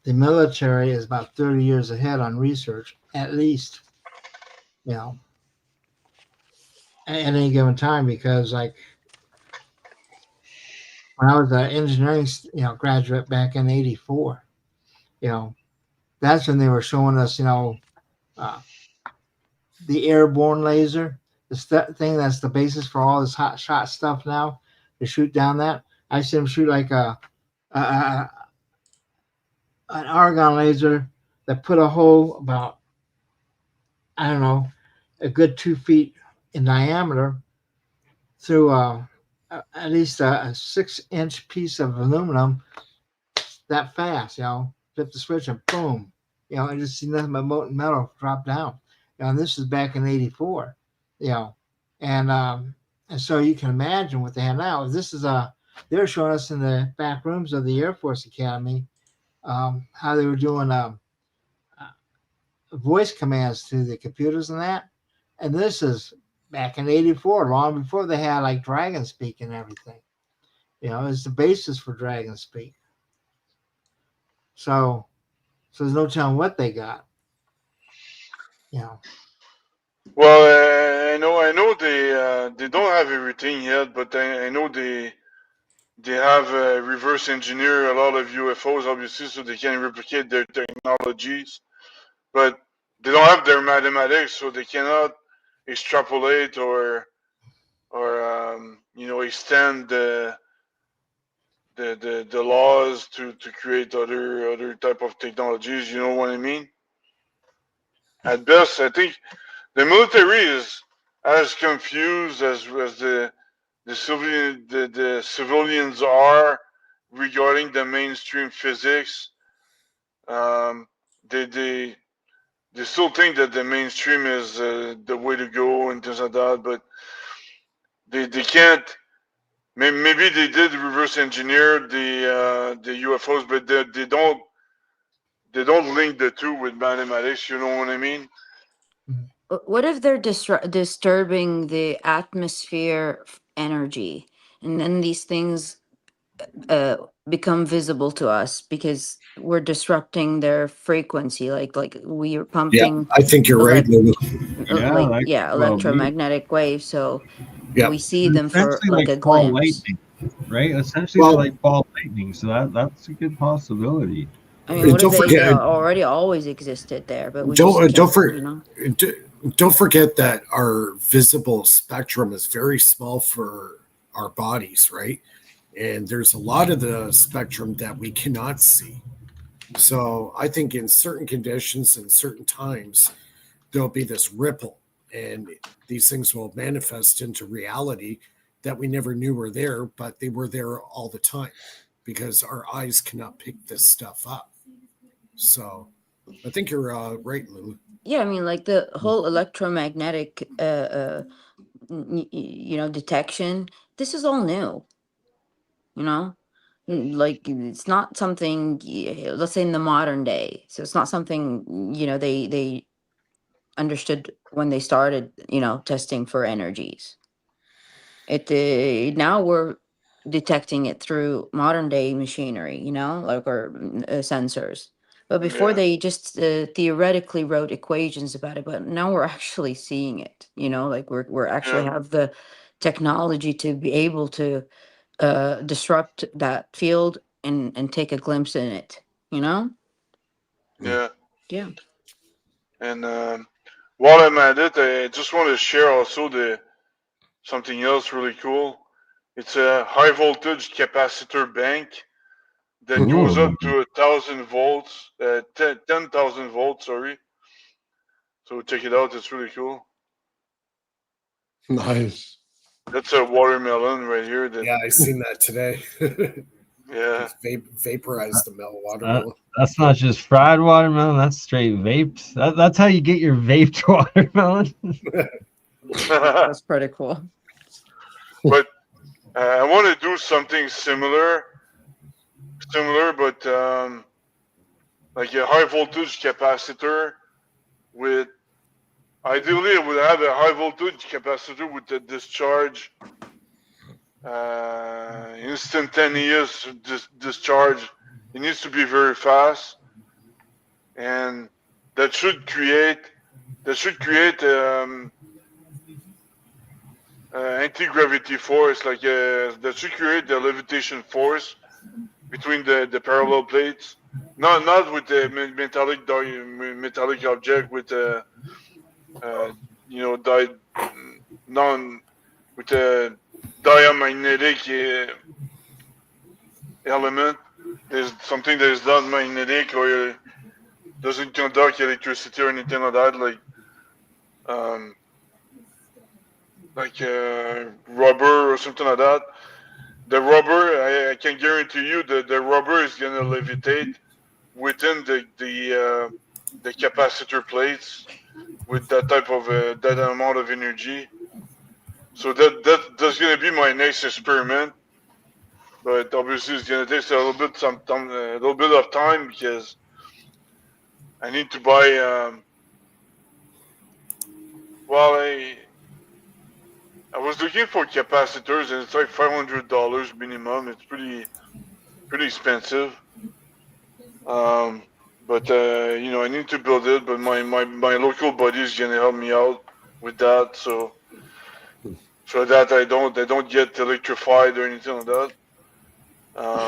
the military is about 30 years ahead on research, at least. You know, at any given time, because like when I was an engineering, graduate back in '84, you know, that's when they were showing us, uh, the airborne laser, the thing that's the basis for all this hot shot stuff now. To shoot down that, I see them shoot like a an argon laser that put a hole about, I don't know, a good 2 feet in diameter through at least a 6-inch piece of aluminum that fast. Flip the switch and boom. I just see nothing but molten metal drop down. And this is back in '84. And so you can imagine what they have now. This is they're showing us in the back rooms of the Air Force Academy how they were doing voice commands to the computers and that. And this is back in '84, long before they had like Dragon Speak and everything. It's the basis for Dragon Speak. So there's no telling what they got.
Well, I know they don't have everything yet, but I know they have reverse engineer a lot of UFOs, obviously, so they can replicate their technologies. But they don't have their mathematics, so they cannot extrapolate or extend the laws to create other type of technologies. You know what I mean? At best, I think the military is as confused as the civilians are regarding the mainstream physics. Um, they still think that the mainstream is the way to go and things like that, but they can't. Maybe they did reverse engineer the UFOs, but they don't link the two with mathematics. You know what I mean?
What if they're disturbing the atmosphere energy, and then these things become visible to us because we're disrupting their frequency, like we are
Yeah,
pumping
I think you're right, Lulu.
Yeah, that could well be.
electromagnetic waves, so
Yeah.
we see
It's
them for
essentially
like
like
a
ball
glimpse.
lightning, right? Essentially,
Well-
they're like ball lightning, so that's a good possibility.
I mean, what if
Don't
they
forget,
already always existed there, but we just
don't
can't, you know?
don't forget that our visible spectrum is very small for our bodies, right? and there's a lot of the spectrum that we cannot see. So I think in certain conditions and certain times, there'll be this ripple, and these things will manifest into reality that we never knew were there, but they were there all the time because our eyes cannot pick this stuff up. So I think you're right, Lou.
Yeah, I mean, like the whole electromagnetic, detection. This is all new. You know, like it's not something. Let's say in the modern day, so it's not something they understood when they started. Testing for energies. Now we're detecting it through modern day machinery, like our sensors. But before
Yeah,
they just theoretically wrote equations about it, but now we're actually seeing it. Like we're actually
yeah,
have the technology to be able to disrupt that field and take a glimpse in it. You know?
yeah.
Yeah.
And while I'm at it, I just want to share also the something else really cool. It's a high voltage capacitor bank that goes up
Ooh.
to 1,000 volts, 10,000 volts. Sorry. So check it out. It's really cool.
Nice.
That's a watermelon right here. That
Yeah, I seen that today.
yeah,
Vaporized the mellow
That,
watermelon.
that's not just fried watermelon. That's straight vaped. That's how you get your vaped watermelon.
That's pretty cool.
but I want to do something similar, but like a high voltage capacitor with. Ideally, I would have a high voltage capacitor with a discharge, instantaneous discharge. It needs to be very fast, and that should create anti-gravity force, like that should create the levitation force between the parallel plates. Not with the metallic object with di non with a diamagnetic element. There's something that is not magnetic or doesn't conduct electricity or anything like that, um, like rubber or something like that. The rubber, I can guarantee you that the rubber is gonna levitate within the capacitor plates with that type of that amount of energy. So that's gonna be my next experiment, but obviously it's gonna take a little bit of time because I need to buy. Well, I was looking for capacitors and it's like $500 minimum. It's pretty expensive. But I need to build it. But my local buddy is gonna help me out with that. So that I don't get electrified or anything like that.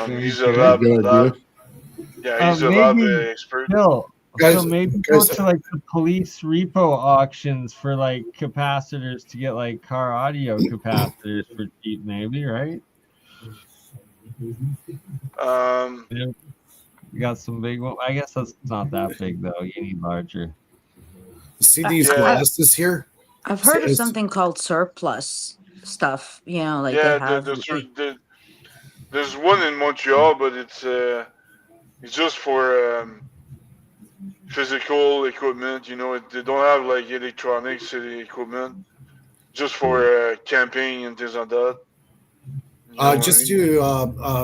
Very
He's a
good.
Good
lab.
idea.
Yeah, he's a lab
Maybe
expert.
Phil,
Guys,
maybe go
guys,
to like the police repo auctions for like capacitors to get like car audio capacitors for cheap, maybe, right?
Um,
You got some big one. I guess that's not that big though. You need larger.
see these
Yeah.
glasses here?
I've heard of
It's-
something called surplus stuff. Like they
yeah,
have.
there's one in Montreal, but it's just for physical equipment. They don't have like electronics equipment, just for camping and things like that.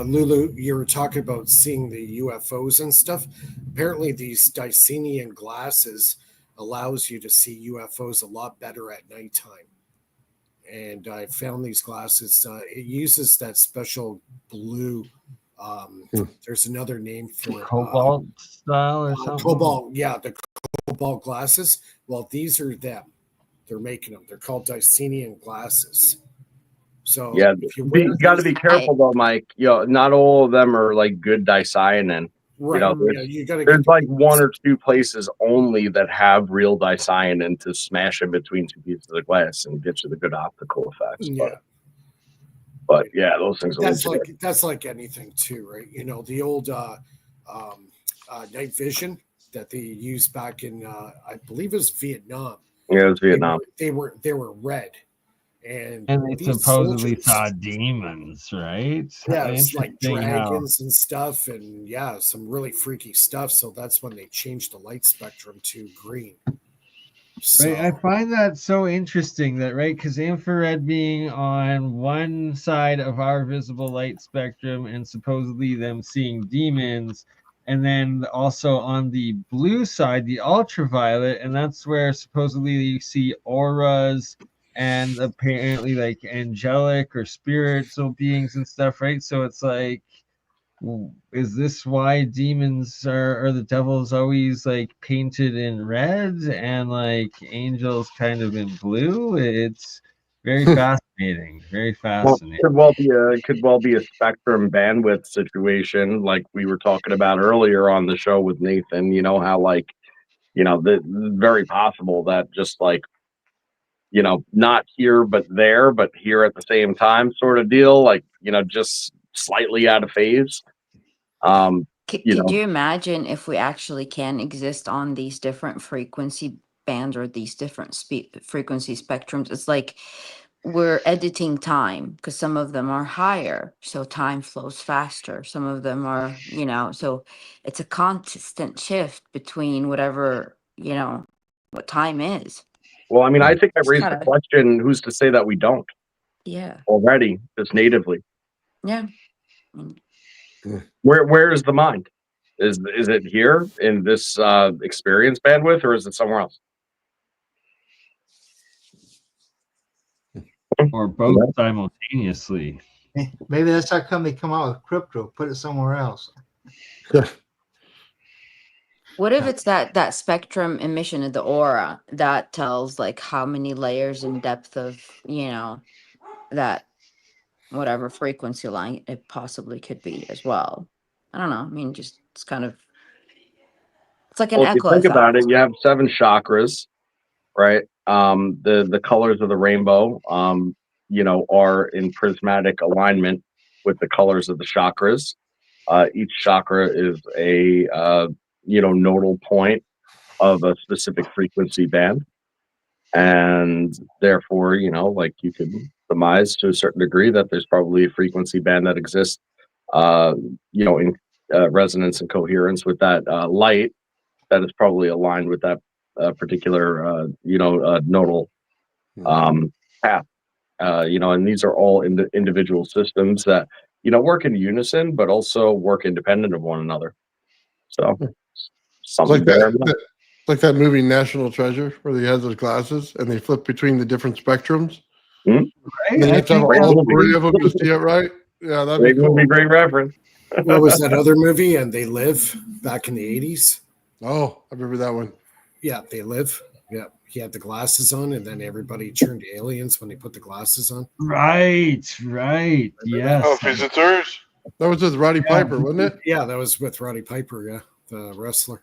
Lulu, you were talking about seeing the UFOs and stuff. Apparently, these Dicenian glasses allows you to see UFOs a lot better at nighttime. And I found these glasses. It uses that special blue. There's another name for it.
Cobalt style or something.
Cobalt. Yeah, the cobalt glasses. Well, these are them. They're making them. They're called Dicenian glasses. So
Yeah,
if you
you got to be careful though, Mike. Not all of them are like good dicyanin.
right, you got to.
There's like one or two places only that have real dicyanin to smash in between two pieces of glass and get you the good optical effects.
Yeah.
But yeah, those things are
That's like anything too, right? You know, the old night vision that they used back in I believe it was Vietnam.
Yeah, it was Vietnam.
They were red, and
they
these
supposedly
soldiers,
saw demons, right?
yeah, it's like
Interesting how-
dragons and stuff, and yeah, some really freaky stuff. So that's when they changed the light spectrum to green. So,
Right, I find that so interesting that because infrared being on one side of our visible light spectrum and supposedly them seeing demons, and then also on the blue side, the ultraviolet, and that's where supposedly you see auras and apparently like angelic or spiritual beings and stuff, right? So it's like, is this why demons or the devil's always like painted in red and like angels kind of in blue? It's very fascinating. Very
Well,
fascinating.
could well be a spectrum bandwidth situation, like we were talking about earlier on the show with Nathan. You know how very possible that just like not here but there, but here at the same time, sort of deal. Like just slightly out of phase.
Could you imagine if we actually can exist on these different frequency bands or these different frequency spectrums? It's like we're editing time because some of them are higher, so time flows faster. Some of them are, so it's a constant shift between whatever, what time is.
Well, I mean, I think I
It's
raised the question, who's to say that we don't
Yeah.
already, just natively?
Yeah.
Where is the mind? Is it here in this experience bandwidth, or is it somewhere else?
Or both simultaneously.
Maybe that's how come they come out with crypto. Put it somewhere else.
What if it's that spectrum emission of the aura that tells like how many layers in depth of, that whatever frequency line it possibly could be as well? I don't know. I mean, just it's like an
Well, if you
echo
think
effect.
about it, you have 7 chakras, right? The colors of the rainbow, are in prismatic alignment with the colors of the chakras. Each chakra is a nodal point of a specific frequency band, and therefore, like you could surmise to a certain degree that there's probably a frequency band that exists, in resonance and coherence with that light that is probably aligned with that particular, nodal path. And these are all individual systems that work in unison, but also work independent of one another. So something
like that movie National Treasure, where they have those glasses and they flip between the different spectrums.
Right?
And you have to have all 3 of them to see it right. Yeah, that'd be cool.
Great reference.
what was that other movie? And They Live back in the 80s.
Oh, I remember that one.
Yeah, They Live. Yeah, he had the glasses on, and then everybody turned aliens when they put the glasses on.
Right. Yes.
Oh, Visitors.
That was with Roddy Piper, wasn't it?
Yeah, that was with Roddy Piper. Yeah, the wrestler.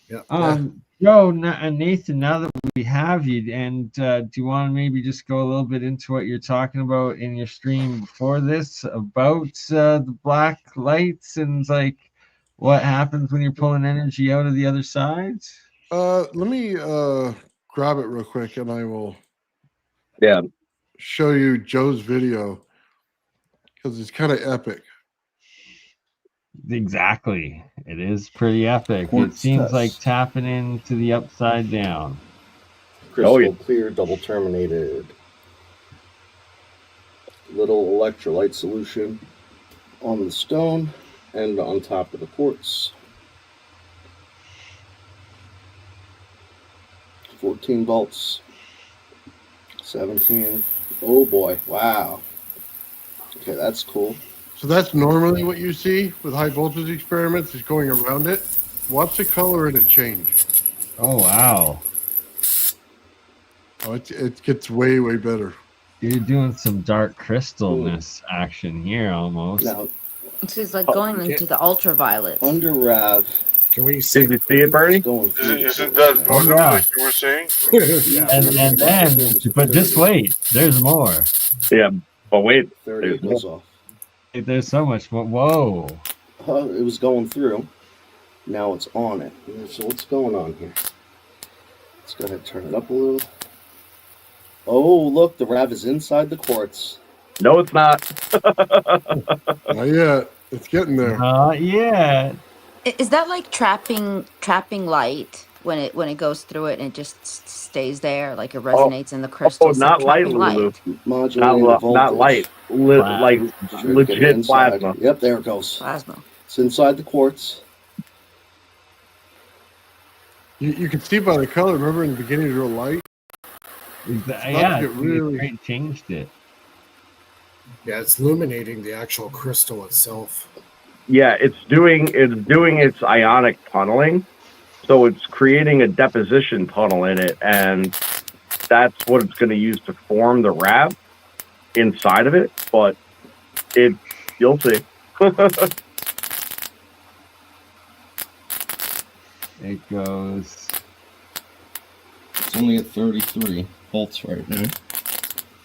Yeah.
Joe and Nathan, now that we have you, and do you want to maybe just go a little bit into what you're talking about in your stream before this about the black lights and like what happens when you're pulling energy out of the other side?
Let me grab it real quick, and I will show you Joe's video because it's kind of epic.
Exactly. It is pretty epic. It seems like tapping into the upside down.
Crystal clear, double terminated. Little electrolyte solution on the stone and on top of the quartz. 14 volts. 17. Oh boy. Wow. Okay, that's cool.
So that's normally what you see with high voltage experiments is going around it. Watch the color in it change.
Oh, wow.
Oh, it gets way, way better.
You're doing some dark crystalness action here almost.
Now,
This is like going into the ultraviolet.
under Rav.
Can we see?
Did you see it, Bernie?
Isn't that funny, like you were saying?
And then, but just wait, there's more.
Yeah. But wait,
30,
there's
it goes off.
There's so much more. Whoa.
It was going through. Now it's on it. So what's going on here? Let's go ahead and turn it up a little. Oh, look, the RAV is inside the quartz.
No, it's not.
Not yet. It's getting there.
Not yet.
Is that like trapping light when it goes through it and it just stays there, like it resonates in the crystal? It's like
not light,
trapping
Lulu.
light.
Modulating the voltage.
Not light. Like
Straight to the
legit
inside.
plasma.
Yep, there it goes.
Plasma.
It's inside the quartz.
You can see by the color. Remember in the beginning, it was real light.
Yeah,
it really-
it changed it.
Yeah, it's illuminating the actual crystal itself.
Yeah, it's doing its ionic tunneling, so it's creating a deposition tunnel in it, and that's what it's going to use to form the RAV inside of it. But you'll see.
It goes.
It's only at 33 volts right now.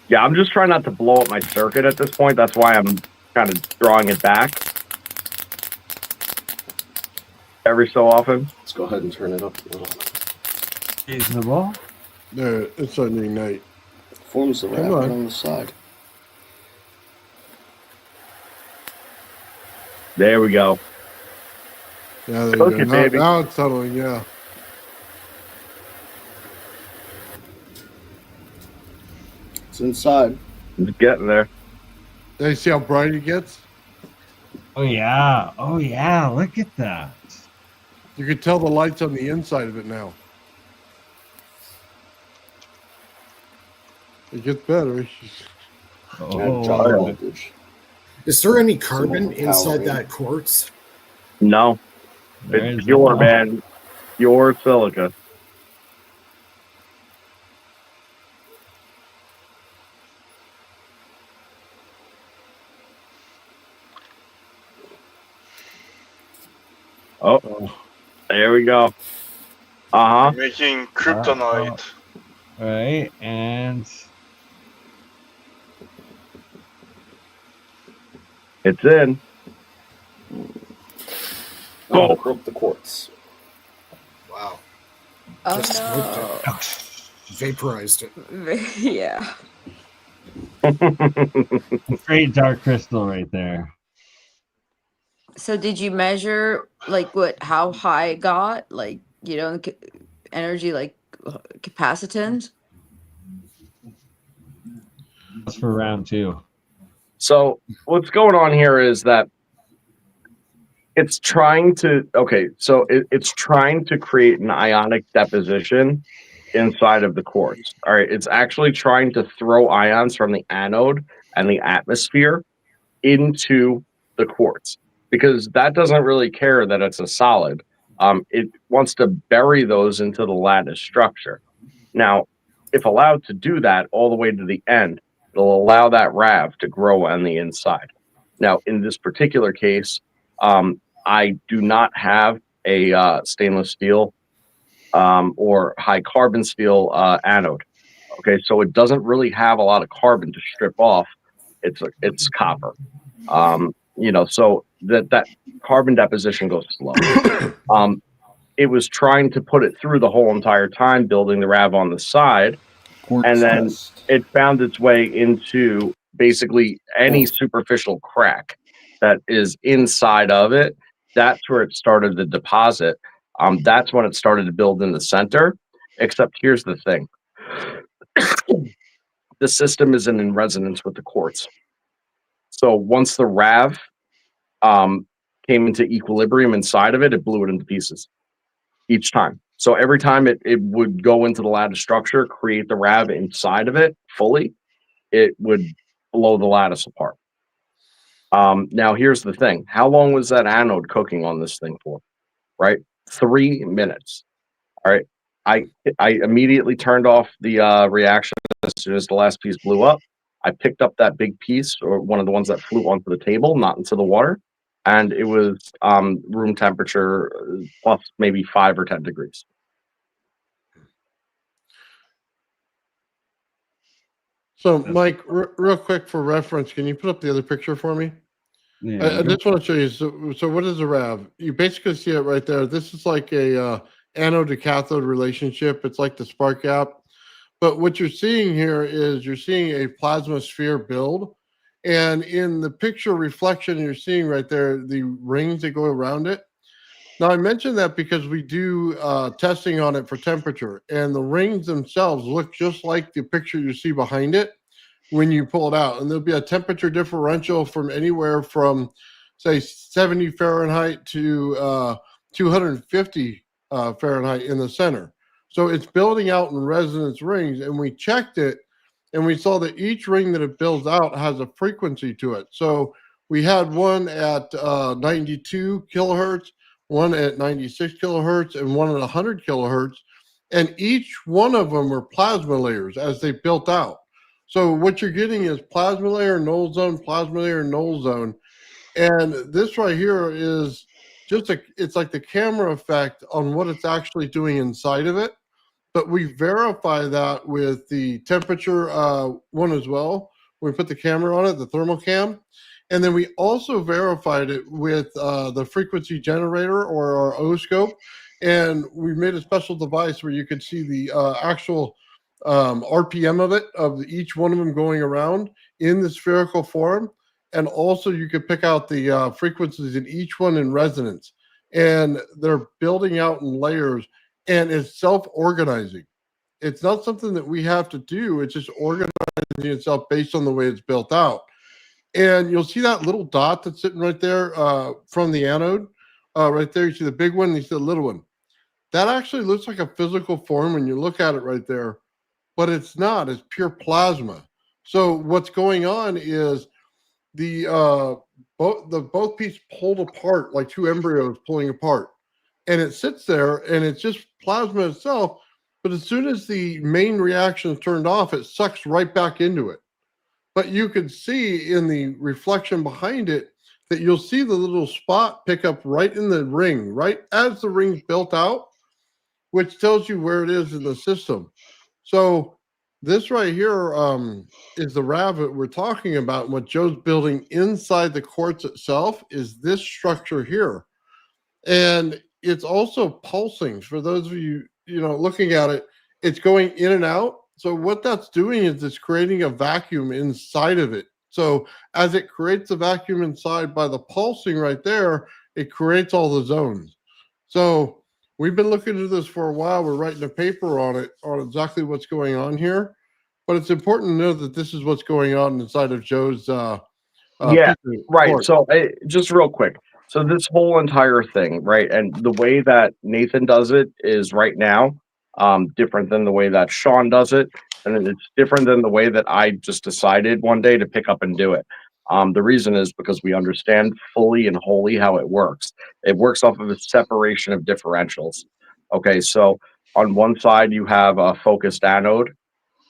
Yeah, I'm just trying not to blow up my circuit at this point. That's why I'm kind of drawing it back every so often.
Let's go ahead and turn it up a little.
Reasonable.
There, it's starting to ignite.
Forms the RAV
Come on.
right on the side.
There we go.
Yeah, there you
Okay,
go. Now,
baby.
now it's tunneling. Yeah.
It's inside.
It's getting there.
Now you see how bright it gets?
Oh yeah. Oh yeah. Look at that.
You can tell the lights on the inside of it now. It gets better.
And drop the
Oh,
voltage.
Is there any carbon
overpowering.
inside that quartz?
No,
there
it's
is
pure,
a-
man. Pure silica. Oh, there we go. Uh huh.
Making kryptonite.
Right, and
It's in.
Oh, broke the quartz.
Wow.
Oh
Just smoked
no.
Vaporized it.
Yeah.
great dark crystal right there.
So did you measure like how high it got? Like, energy, like capacitance?
That's for round 2.
So what's going on here is that it's trying to it's trying to create an ionic deposition inside of the quartz. All right, it's actually trying to throw ions from the anode and the atmosphere into the quartz because that doesn't really care that it's a solid. It wants to bury those into the lattice structure. Now, if allowed to do that all the way to the end, it'll allow that RAV to grow on the inside. Now, in this particular case, I do not have a stainless steel or high carbon steel anode. Okay, so it doesn't really have a lot of carbon to strip off. It's copper. So that carbon deposition goes slow. It was trying to put it through the whole entire time, building the RAV on the side,
Quartz
and then
test.
it found its way into basically any superficial crack that is inside of it. That's where it started to deposit. That's when it started to build in the center. Except here's the thing. The system isn't in resonance with the quartz. So once the RAV came into equilibrium inside of it, it blew it into pieces each time. So every time it would go into the lattice structure, create the RAV inside of it fully, it would blow the lattice apart. Now, here's the thing. How long was that anode cooking on this thing for? Right? 3 minutes. All right. I immediately turned off the reaction as soon as the last piece blew up. I picked up that big piece, or one of the ones that flew onto the table, not into the water, and it was room temperature plus maybe 5 or 10 degrees.
So, Mike, real quick for reference, can you put up the other picture for me? I just want to show you. So what is a RAV? You basically see it right there. This is like a anode to cathode relationship. It's like the spark gap. But what you're seeing here is you're seeing a plasma sphere build. And in the picture reflection, you're seeing right there the rings that go around it. Now, I mentioned that because we do testing on it for temperature, and the rings themselves look just like the picture you see behind it when you pull it out. And there'll be a temperature differential from anywhere from, say, 70 Fahrenheit to 250 Fahrenheit in the center. So it's building out in resonance rings, and we checked it, and we saw that each ring that it builds out has a frequency to it. So we had one at 92 kilohertz, one at 96 kilohertz, and one at 100 kilohertz. And each one of them were plasma layers as they built out. So what you're getting is plasma layer, null zone, plasma layer, null zone. And this right here is just it's like the camera effect on what it's actually doing inside of it. But we verify that with the temperature one as well. We put the camera on it, the thermal cam. And then we also verified it with the frequency generator or our O-scope. And we made a special device where you could see the actual RPM of it, of each one of them going around in the spherical form. And also you could pick out the frequencies in each one in resonance. And they're building out in layers, and it's self-organizing. It's not something that we have to do. It's just organizing itself based on the way it's built out. And you'll see that little dot that's sitting right there from the anode. Right there, you see the big one, you see the little one. That actually looks like a physical form when you look at it right there, but it's not. It's pure plasma. So what's going on is the both pieces pulled apart like two embryos pulling apart, and it sits there, and it's just plasma itself. But as soon as the main reaction is turned off, it sucks right back into it. But you can see in the reflection behind it that you'll see the little spot pick up right in the ring, right as the ring's built out, which tells you where it is in the system. So this right here is the RAV that we're talking about. And what Joe's building inside the quartz itself is this structure here. And it's also pulsing. For those of you, looking at it, it's going in and out. So what that's doing is it's creating a vacuum inside of it. So as it creates a vacuum inside by the pulsing right there, it creates all the zones. So we've been looking into this for a while. We're writing a paper on it, on exactly what's going on here. But it's important to know that this is what's going on inside of Joe's
yeah, right.
court.
So just real quick. So this whole entire thing, right? And the way that Nathan does it is right now different than the way that Sean does it. And it's different than the way that I just decided one day to pick up and do it. The reason is because we understand fully and wholly how it works. It works off of a separation of differentials. Okay, so on one side you have a focused anode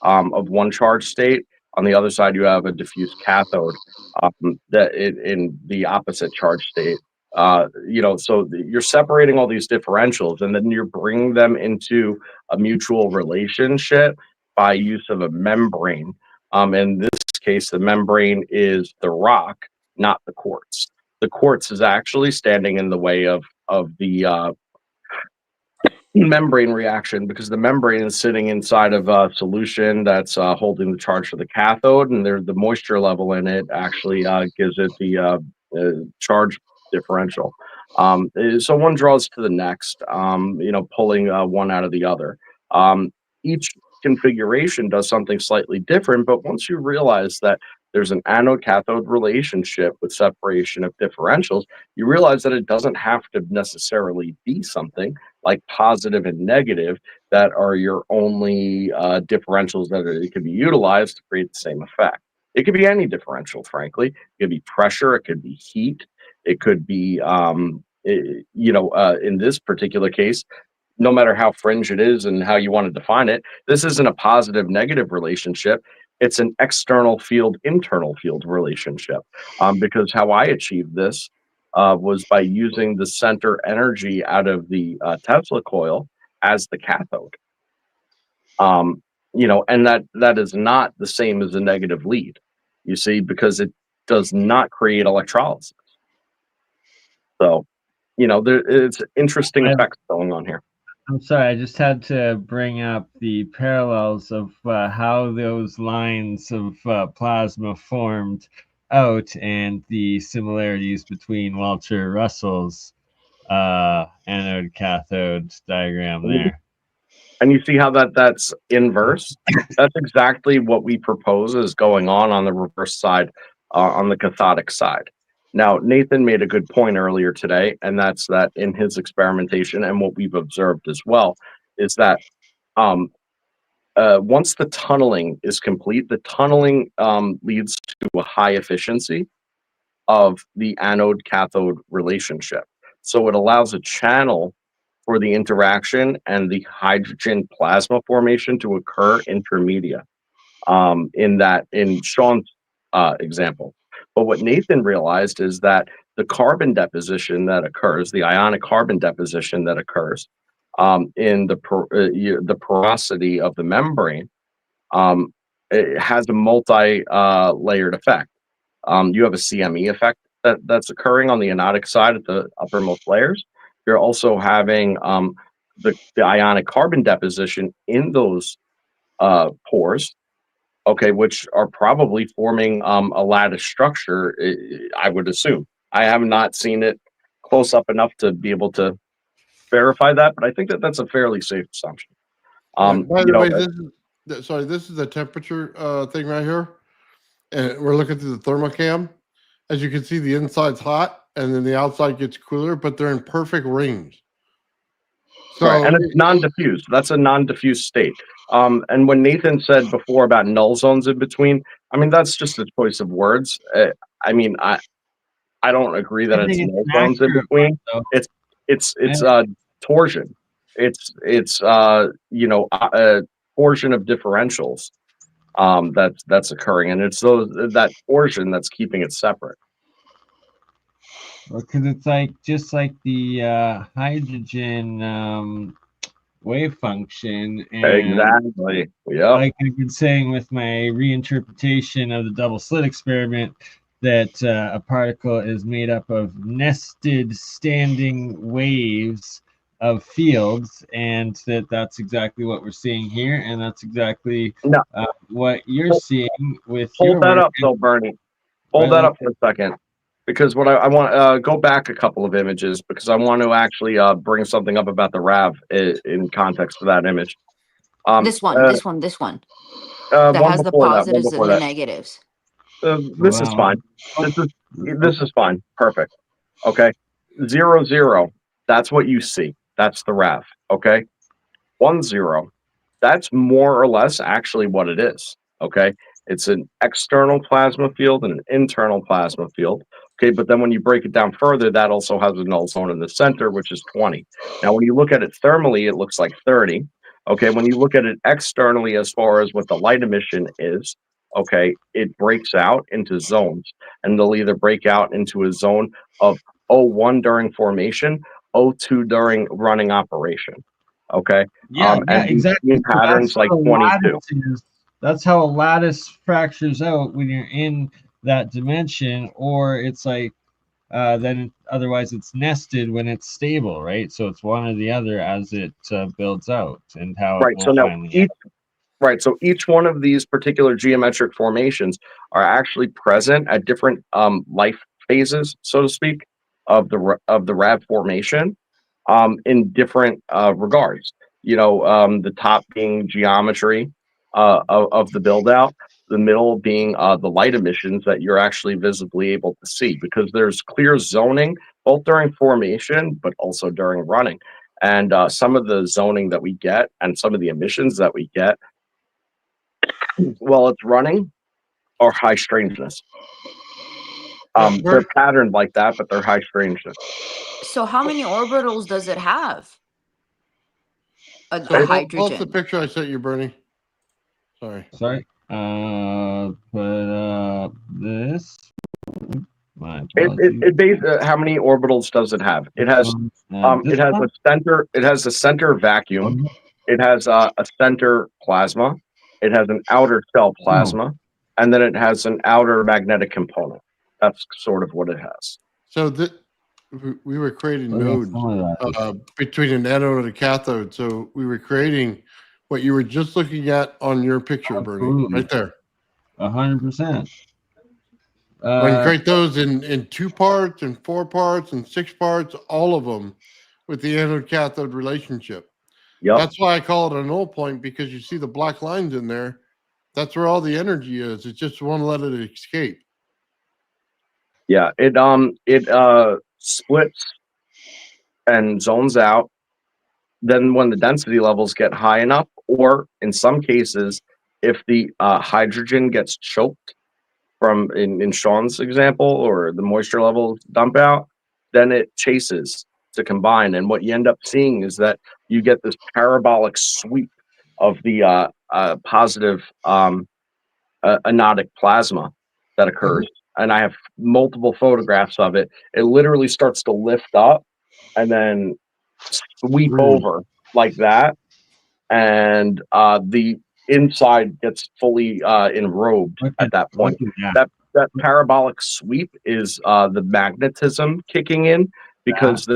of one charge state. On the other side, you have a diffuse cathode that in the opposite charge state. So you're separating all these differentials, and then you're bringing them into a mutual relationship by use of a membrane. In this case, the membrane is the rock, not the quartz. The quartz is actually standing in the way of the membrane reaction, because the membrane is sitting inside of a solution that's holding the charge for the cathode, and the moisture level in it actually gives it the charge differential. So one draws to the next, pulling one out of the other. Each configuration does something slightly different, but once you realize that there's an anode cathode relationship with separation of differentials, you realize that it doesn't have to necessarily be something like positive and negative that are your only differentials that it could be utilized to create the same effect. It could be any differential, frankly. It could be pressure, it could be heat, it could be, in this particular case, no matter how fringe it is and how you want to define it, this isn't a positive negative relationship. It's an external field, internal field relationship. Because how I achieved this was by using the center energy out of the Tesla coil as the cathode. and that is not the same as a negative lead, you see, because it does not create electrolysis. So, it's interesting effects going on here.
I'm sorry, I just had to bring up the parallels of how those lines of plasma formed out and the similarities between Walter Russell's anode cathode diagram there.
And you see how that's inverse? That's exactly what we propose is going on the reverse side, on the cathodic side. Now, Nathan made a good point earlier today, and that's that in his experimentation and what we've observed as well, is that once the tunneling is complete, the tunneling leads to a high efficiency of the anode cathode relationship. So it allows a channel for the interaction and the hydrogen plasma formation to occur intermedia in Sean's example. But what Nathan realized is that the carbon deposition that occurs, the ionic carbon deposition that occurs in the porosity of the membrane, it has a multi-layered effect. You have a CME effect that's occurring on the anodic side at the uppermost layers. You're also having the ionic carbon deposition in those pores, okay, which are probably forming a lattice structure, I would assume. I have not seen it close up enough to be able to verify that, but I think that's a fairly safe assumption.
By the way, this is a temperature thing right here, and we're looking through the thermocam. As you can see, the inside's hot, and then the outside gets cooler, but they're in perfect rings. So,
right, and it's non-diffuse. That's a non-diffuse state. And when Nathan said before about null zones in between, I mean, that's just a choice of words. I mean, I don't agree that it's null zones in between. It's torsion. It's a torsion of differentials that's occurring, and it's that torsion that's keeping it separate.
Because it's just like the hydrogen wave function. And
exactly. Yeah.
like I've been saying with my reinterpretation of the double slit experiment, that a particle is made up of nested standing waves of fields, and that's exactly what we're seeing here, and that's exactly what you're seeing with your
Hold that
work.
up, though, Bernie. Hold that up for a second, because what I want go back a couple of images, because I want to actually bring something up about the RAV in context of that image.
This one. That has the positives and the negatives.
This is fine. This is fine. Perfect. Okay. 0, 0. That's what you see. That's the RAV. Okay. 1, 0. That's more or less actually what it is. Okay. It's an external plasma field and an internal plasma field. Okay. But then when you break it down further, that also has a null zone in the center, which is 20. Now, when you look at it thermally, it looks like 30. Okay. When you look at it externally, as far as what the light emission is, okay, it breaks out into zones, and they'll either break out into a zone of O1 during formation, O2 during running operation. Okay.
And exactly.
Patterns like 22.
That's how a lattice fractures out when you're in that dimension, or it's like then otherwise it's nested when it's stable, right? So it's one or the other as it builds out, and how
right. So now so each one of these particular geometric formations are actually present at different life phases, so to speak, of the RAV formation, in different regards. The top being geometry of the build out, the middle being the light emissions that you're actually visibly able to see, because there's clear zoning both during formation but also during running. And some of the zoning that we get and some of the emissions that we get while it's running are high strangeness. They're patterned like that, but they're high strangeness.
So how many orbitals does it have? The hydrogen.
Pull up the picture I sent you, Bernie. Sorry.
Put up this.
How many orbitals does it have? It has a center vacuum. It has a center plasma. it has an outer shell plasma, and then it has an outer magnetic component. That's sort of what it has.
So that we were creating
Oh, yeah,
nodes
some of that.
between an anode and a cathode. So we were creating what you were just looking at on your picture, Bernie,
Absolutely.
right there.
100%.
I can create those in 2 parts and 4 parts and 6 parts, all of them with the anode cathode relationship.
Yep.
That's why I call it a null point, because you see the black lines in there. That's where all the energy is. It just won't let it escape.
Yeah, it splits and zones out. Then when the density levels get high enough, or in some cases, if the hydrogen gets choked from in Sean's example, or the moisture levels dump out, then it chases to combine. And what you end up seeing is that you get this parabolic sweep of the positive anodic plasma that occurs. And I have multiple photographs of it. It literally starts to lift up and then sweep over like that, and the inside gets fully enrobed at that point. That parabolic sweep is the magnetism kicking in, because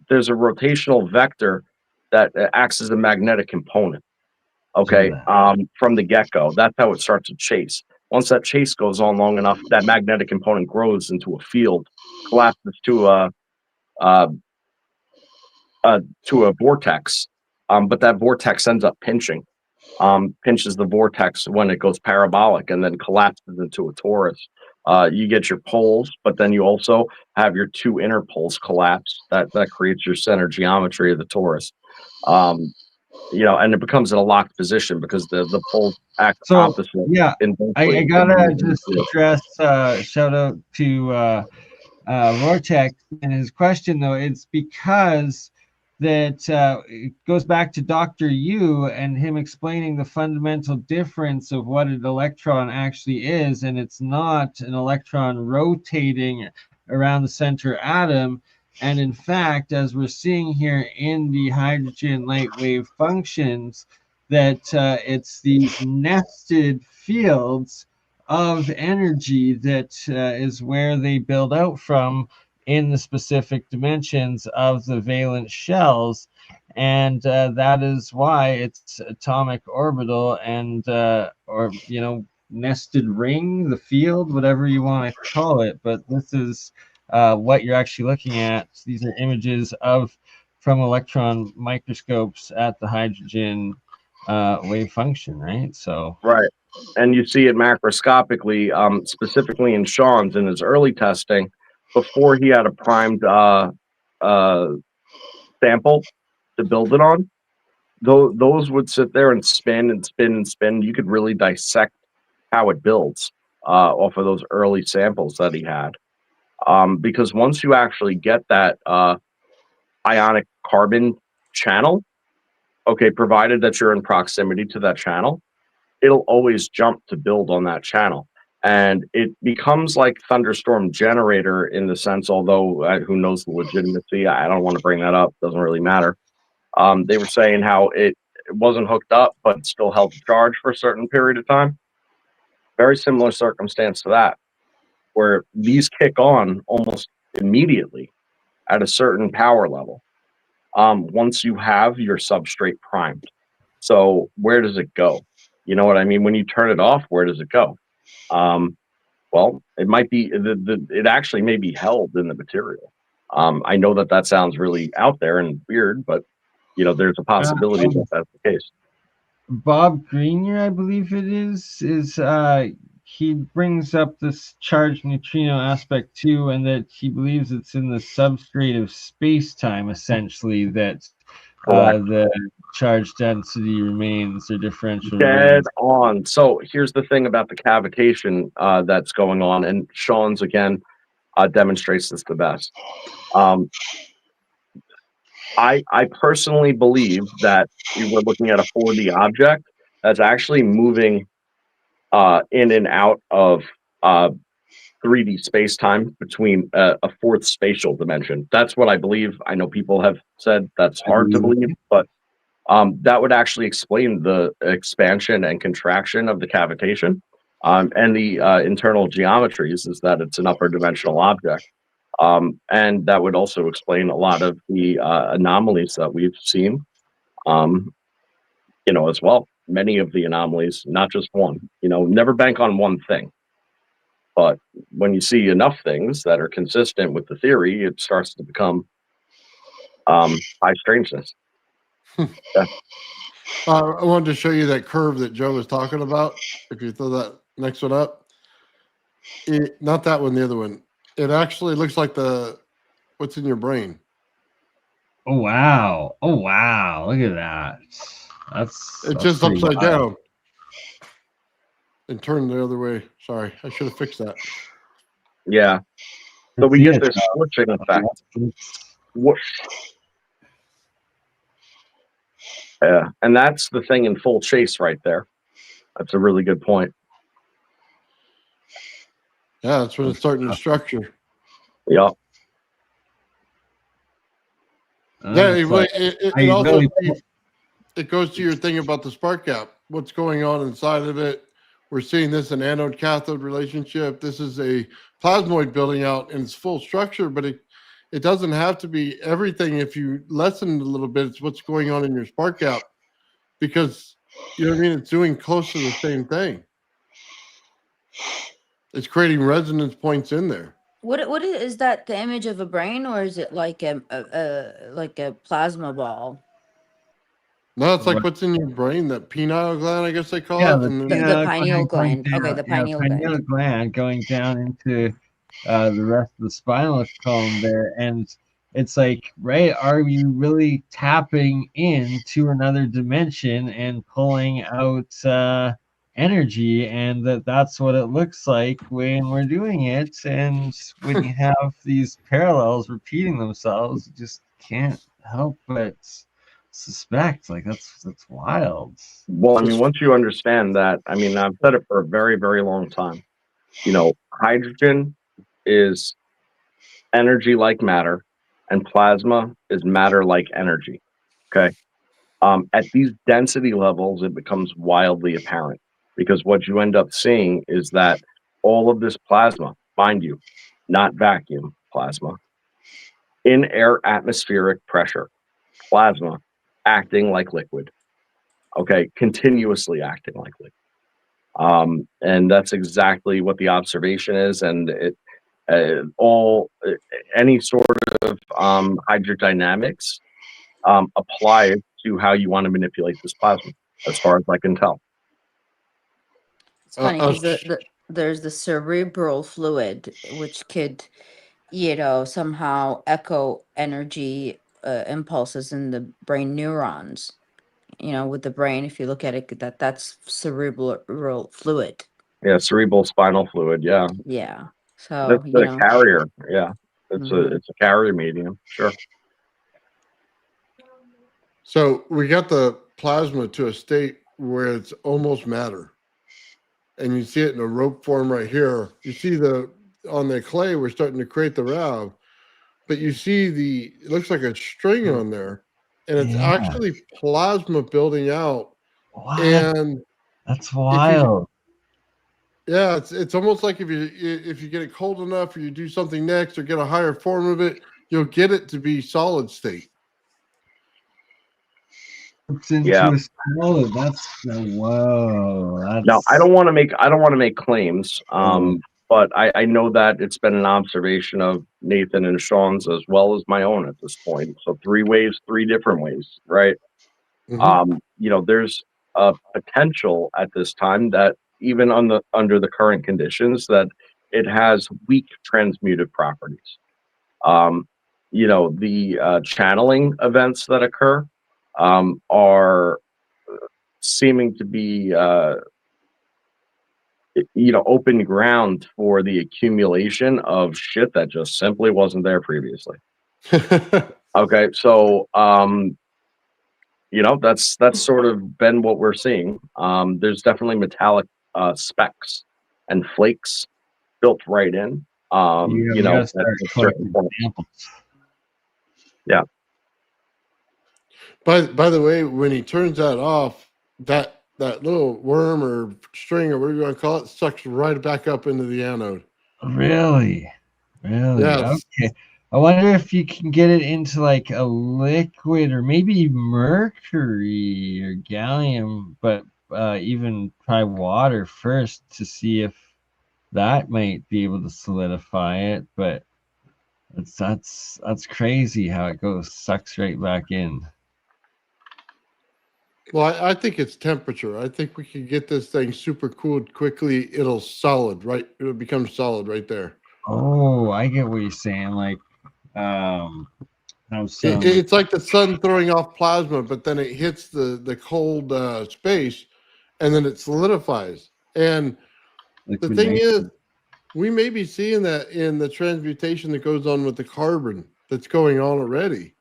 there's a rotational vector that acts as a magnetic component. Okay, from the get-go, that's how it starts to chase. Once that chase goes on long enough, that magnetic component grows into a field, collapses to a vortex, but that vortex ends up pinches the vortex when it goes parabolic, and then collapses into a torus. You get your poles, but then you also have your 2 inner poles collapse. That creates your center geometry of the torus. And it becomes in a locked position because the poles act opposite.
Yeah, I gotta just
Yeah.
address shout out to Vortex and his question, though. It's because that it goes back to Dr. Yu and him explaining the fundamental difference of what an electron actually is, and it's not an electron rotating around the center atom. And in fact, as we're seeing here in the hydrogen light wave functions, that it's these nested fields of energy that is where they build out from in the specific dimensions of the valence shells. And that is why it's atomic orbital and, or, nested ring, the field, whatever you want to call it. But this is what you're actually looking at. These are images from electron microscopes at the hydrogen wave function, right? So
Right. And you see it macroscopically, specifically in Sean's in his early testing, before he had a primed sample to build it on. Those would sit there and spin and spin and spin. You could really dissect how it builds off of those early samples that he had. Because once you actually get that ionic carbon channel, okay, provided that you're in proximity to that channel, it'll always jump to build on that channel. And it becomes like thunderstorm generator in the sense, although who knows the legitimacy, I don't want to bring that up, doesn't really matter. They were saying how it wasn't hooked up, but still held the charge for a certain period of time. Very similar circumstance to that, where these kick on almost immediately at a certain power level once you have your substrate primed. So where does it go? You know what I mean? When you turn it off, where does it go? Well, it might be it actually may be held in the material. I know that sounds really out there and weird, but there's a possibility that that's the case.
Bob Greenyer, I believe it is he brings up this charged neutrino aspect too, and that he believes it's in the substrate of space-time, essentially, that the charge density remains, or differential
Dead
remains.
on. So here's the thing about the cavitation that's going on, and Sean's again demonstrates this the best. I personally believe that we're looking at a 4D object that's actually moving in and out of 3D space-time between a fourth spatial dimension. That's what I believe. I know people have said that's hard to believe, but that would actually explain the expansion and contraction of the cavitation. And the internal geometries is that it's an upper dimensional object. And that would also explain a lot of the anomalies that we've seen, as well. Many of the anomalies, not just one. Never bank on one thing. But when you see enough things that are consistent with the theory, it starts to become high strangeness.
I wanted to show you that curve that Joe was talking about. If you throw that next one up, not that one, the other one. It actually looks like what's in your brain.
Oh wow! Oh wow! Look at that.
It's
That's
just
pretty
upside
wild.
down and turned the other way. Sorry, I should have fixed that.
Yeah. So we get this switching effect. Whoosh. Yeah, and that's the thing in full chase right there. That's a really good point.
Yeah, that's when it's starting to structure.
Yeah.
Yeah,
Like,
it also it goes to your thing about the spark gap. What's going on inside of it? We're seeing this in anode cathode relationship. This is a plasmoid building out in its full structure, but it doesn't have to be everything. If you lessen it a little bit, it's what's going on in your spark gap, because you know what I mean. It's doing close to the same thing. It's creating resonance points in there.
What is that? The image of a brain, or is it like a plasma ball?
No, it's like what's in your brain, that pineal gland, I guess they call it.
the,
And
The pineal
going
gland.
down,
Okay, the pineal
pineal
gland.
gland going down into the rest of the spinal column there, and it's like, right? Are you really tapping into another dimension and pulling out energy? And that's what it looks like when we're doing it. And when you have these parallels repeating themselves, you just can't help but suspect, like, that's wild.
Well, I mean, once you understand that, I mean, I've said it for a very, very long time. Hydrogen is energy like matter, and plasma is matter like energy. Okay. At these density levels, it becomes wildly apparent, because what you end up seeing is that all of this plasma, mind you, not vacuum plasma, in air atmospheric pressure, plasma acting like liquid. Okay. Continuously acting like liquid. And that's exactly what the observation is. And any sort of hydrodynamics applied to how you want to manipulate this plasma, as far as I can tell.
It's funny because there's the cerebral fluid, which could, somehow echo energy impulses in the brain neurons. With the brain, if you look at it, that's cerebral fluid.
Yeah, cerebral spinal fluid. Yeah,
Yeah. So,
that's the carrier. Yeah, it's a carrier medium. Sure.
so we got the plasma to a state where it's almost matter. And you see it in a rope form right here. You see on the clay, we're starting to create the rav, but you see it looks like a string on there, and it's actually plasma building out.
What?
And
that's wild.
Yeah, it's almost like if you get it cold enough, or you do something next, or get a higher form of it, you'll get it to be solid state.
Into a solid. That's whoa.
Now, I don't want to make claims, but I know that it's been an observation of Nathan and Sean's as well as my own at this point. So 3 waves, 3 different ways, right?
Mm-hmm.
There's a potential at this time that even under the current conditions, that it has weak transmutive properties. The channeling events that occur are seeming to be open ground for the accumulation of shit that just simply wasn't there previously. Okay, so that's sort of been what we're seeing. There's definitely metallic specks and flakes built right in. At a certain point. Yeah.
By the way, when he turns that off, that little worm or string or whatever you want to call it sucks right back up into the anode.
Really?
Yes.
Okay. I wonder if you can get it into like a liquid or maybe mercury or gallium, but even try water first to see if that might be able to solidify it. But that's crazy how it goes, sucks right back in.
Well, I think it's temperature. I think we could get this thing super cooled quickly. It'll become solid right there.
Oh, I get what you're saying. Like, have some
It's like the sun throwing off plasma, but then it hits the cold space, and then it solidifies. And the
liquid
thing is,
nitrogen.
we may be seeing that in the transmutation that goes on with the carbon that's going on already.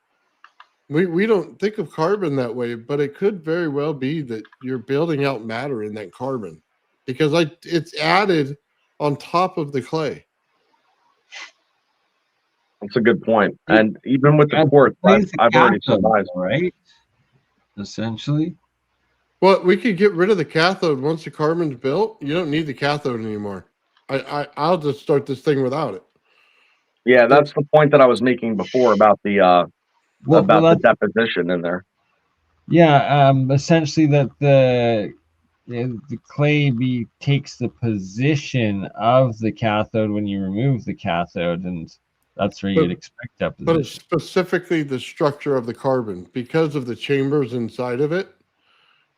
We don't think of carbon that way, but it could very well be that you're building out matter in that carbon because it's added on top of the clay.
That's a good point. And even with the quartz, I've already surmised.
Right? Essentially.
Well, we could get rid of the cathode once the carbon's built. You don't need the cathode anymore. I'll just start this thing without it.
Yeah, that's the point that I was making before about the deposition in there.
Yeah, essentially that the clay takes the position of the cathode when you remove the cathode, and that's where you'd expect deposition.
But it's specifically the structure of the carbon because of the chambers inside of it.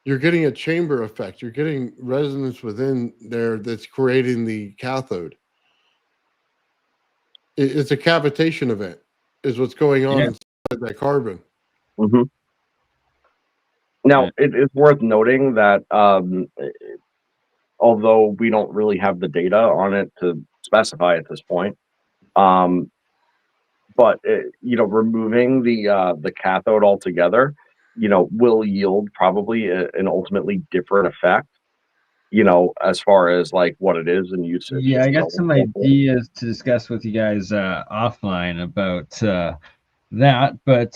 You're getting a chamber effect. You're getting resonance within there that's creating the cathode. It's a cavitation event, is what's going on inside that carbon.
Mm-hmm. Now, it is worth noting that although we don't really have the data on it to specify at this point, but removing the cathode altogether, will yield probably an ultimately different effect. As far as like what it is and usage.
Yeah, I got some ideas to discuss with you guys offline about that, but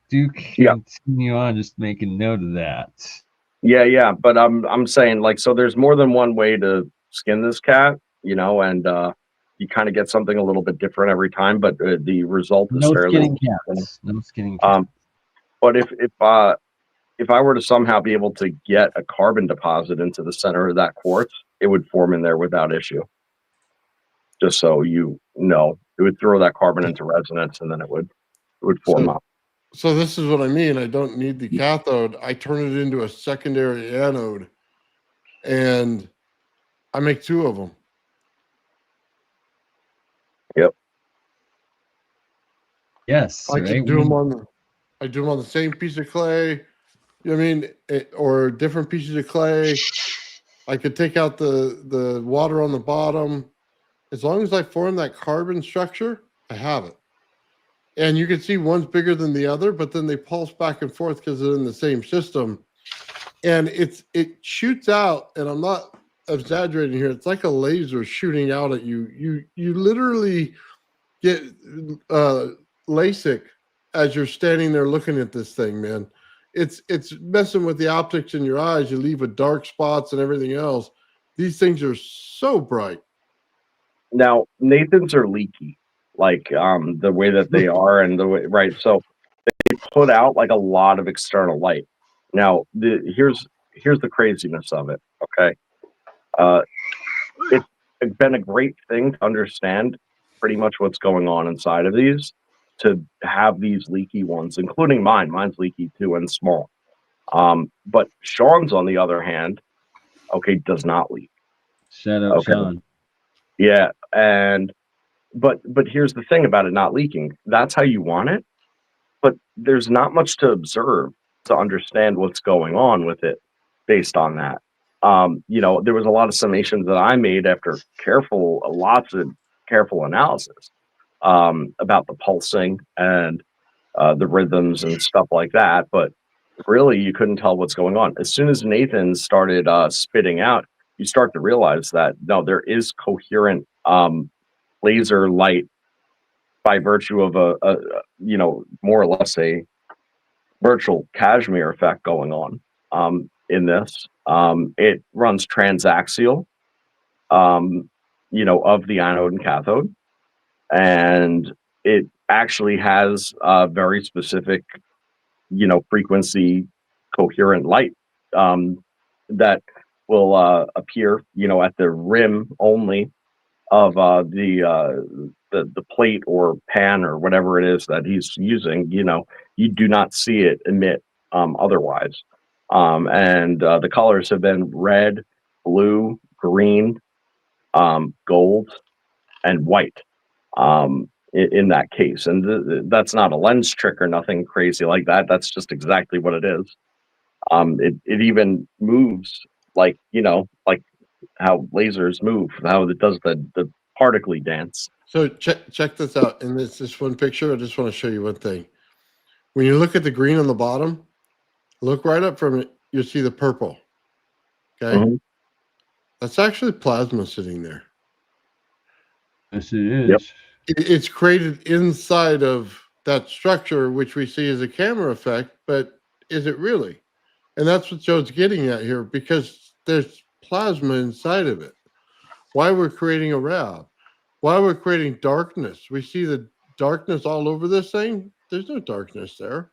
do continue on, just make a note of that.
Yeah, but I'm saying like, so there's more than one way to skin this cat, and you kind of get something a little bit different every time, but the result is fairly.
No skinning cats.
But if I were to somehow be able to get a carbon deposit into the center of that quartz, it would form in there without issue. Just so you know, it would throw that carbon into resonance, and then it would form up.
So this is what I mean. I don't need the cathode. I turn it into a secondary anode, and I make two of them.
Yep.
Yes.
I can do them on. I do them on the same piece of clay. You know what I mean? Or different pieces of clay. I could take out the water on the bottom. As long as I form that carbon structure, I have it. And you can see one's bigger than the other, but then they pulse back and forth because they're in the same system. And it shoots out, and I'm not exaggerating here. It's like a laser shooting out at you. You literally get LASIK as you're standing there looking at this thing, man. It's messing with the optics in your eyes. You leave with dark spots and everything else. These things are so bright.
Now, Nathans are leaky, like the way that they are, and the way, right? So they put out like a lot of external light. Now, here's the craziness of it. Okay, it's been a great thing to understand pretty much what's going on inside of these, to have these leaky ones, including mine. Mine's leaky too and small. But Sean's, on the other hand, does not leak.
Shout out Sean.
Yeah, but here's the thing about it not leaking. That's how you want it, but there's not much to observe to understand what's going on with it based on that. There was a lot of summations that I made after lots of careful analysis about the pulsing and the rhythms and stuff like that, but really you couldn't tell what's going on. As soon as Nathan started spitting out, you start to realize that no, there is coherent laser light by virtue of a more or less a virtual cashmere effect going on in this. It runs transaxial, of the anode and cathode, and it actually has a very specific, frequency coherent light that will appear, at the rim only of the plate or pan or whatever it is that he's using. You do not see it emit otherwise. And the colors have been red, blue, green, gold, and white in that case. And that's not a lens trick or nothing crazy like that. That's just exactly what it is. It even moves like, like how lasers move, how it does the particle dance.
So check this out. In this one picture, I just want to show you one thing. When you look at the green on the bottom, look right up from it, you'll see the purple. Okay.
Mhm.
That's actually plasma sitting there.
Yes, it is.
Yep.
It's created inside of that structure, which we see as a camera effect, but is it really? And that's what Joe's getting at here, because there's plasma inside of it. Why we're creating a RAV, why we're creating darkness. We see the darkness all over this thing. There's no darkness there.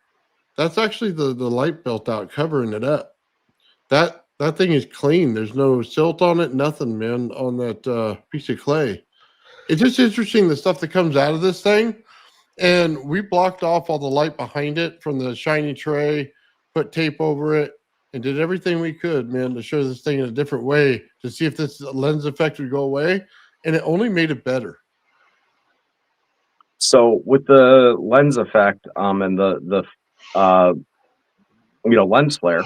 That's actually the light built out, covering it up. That thing is clean. There's no silt on it, nothing, man, on that piece of clay. It's just interesting the stuff that comes out of this thing. And we blocked off all the light behind it from the shiny tray, put tape over it, and did everything we could, man, to show this thing in a different way to see if this lens effect would go away. And it only made it better.
So with the lens effect and the lens flare,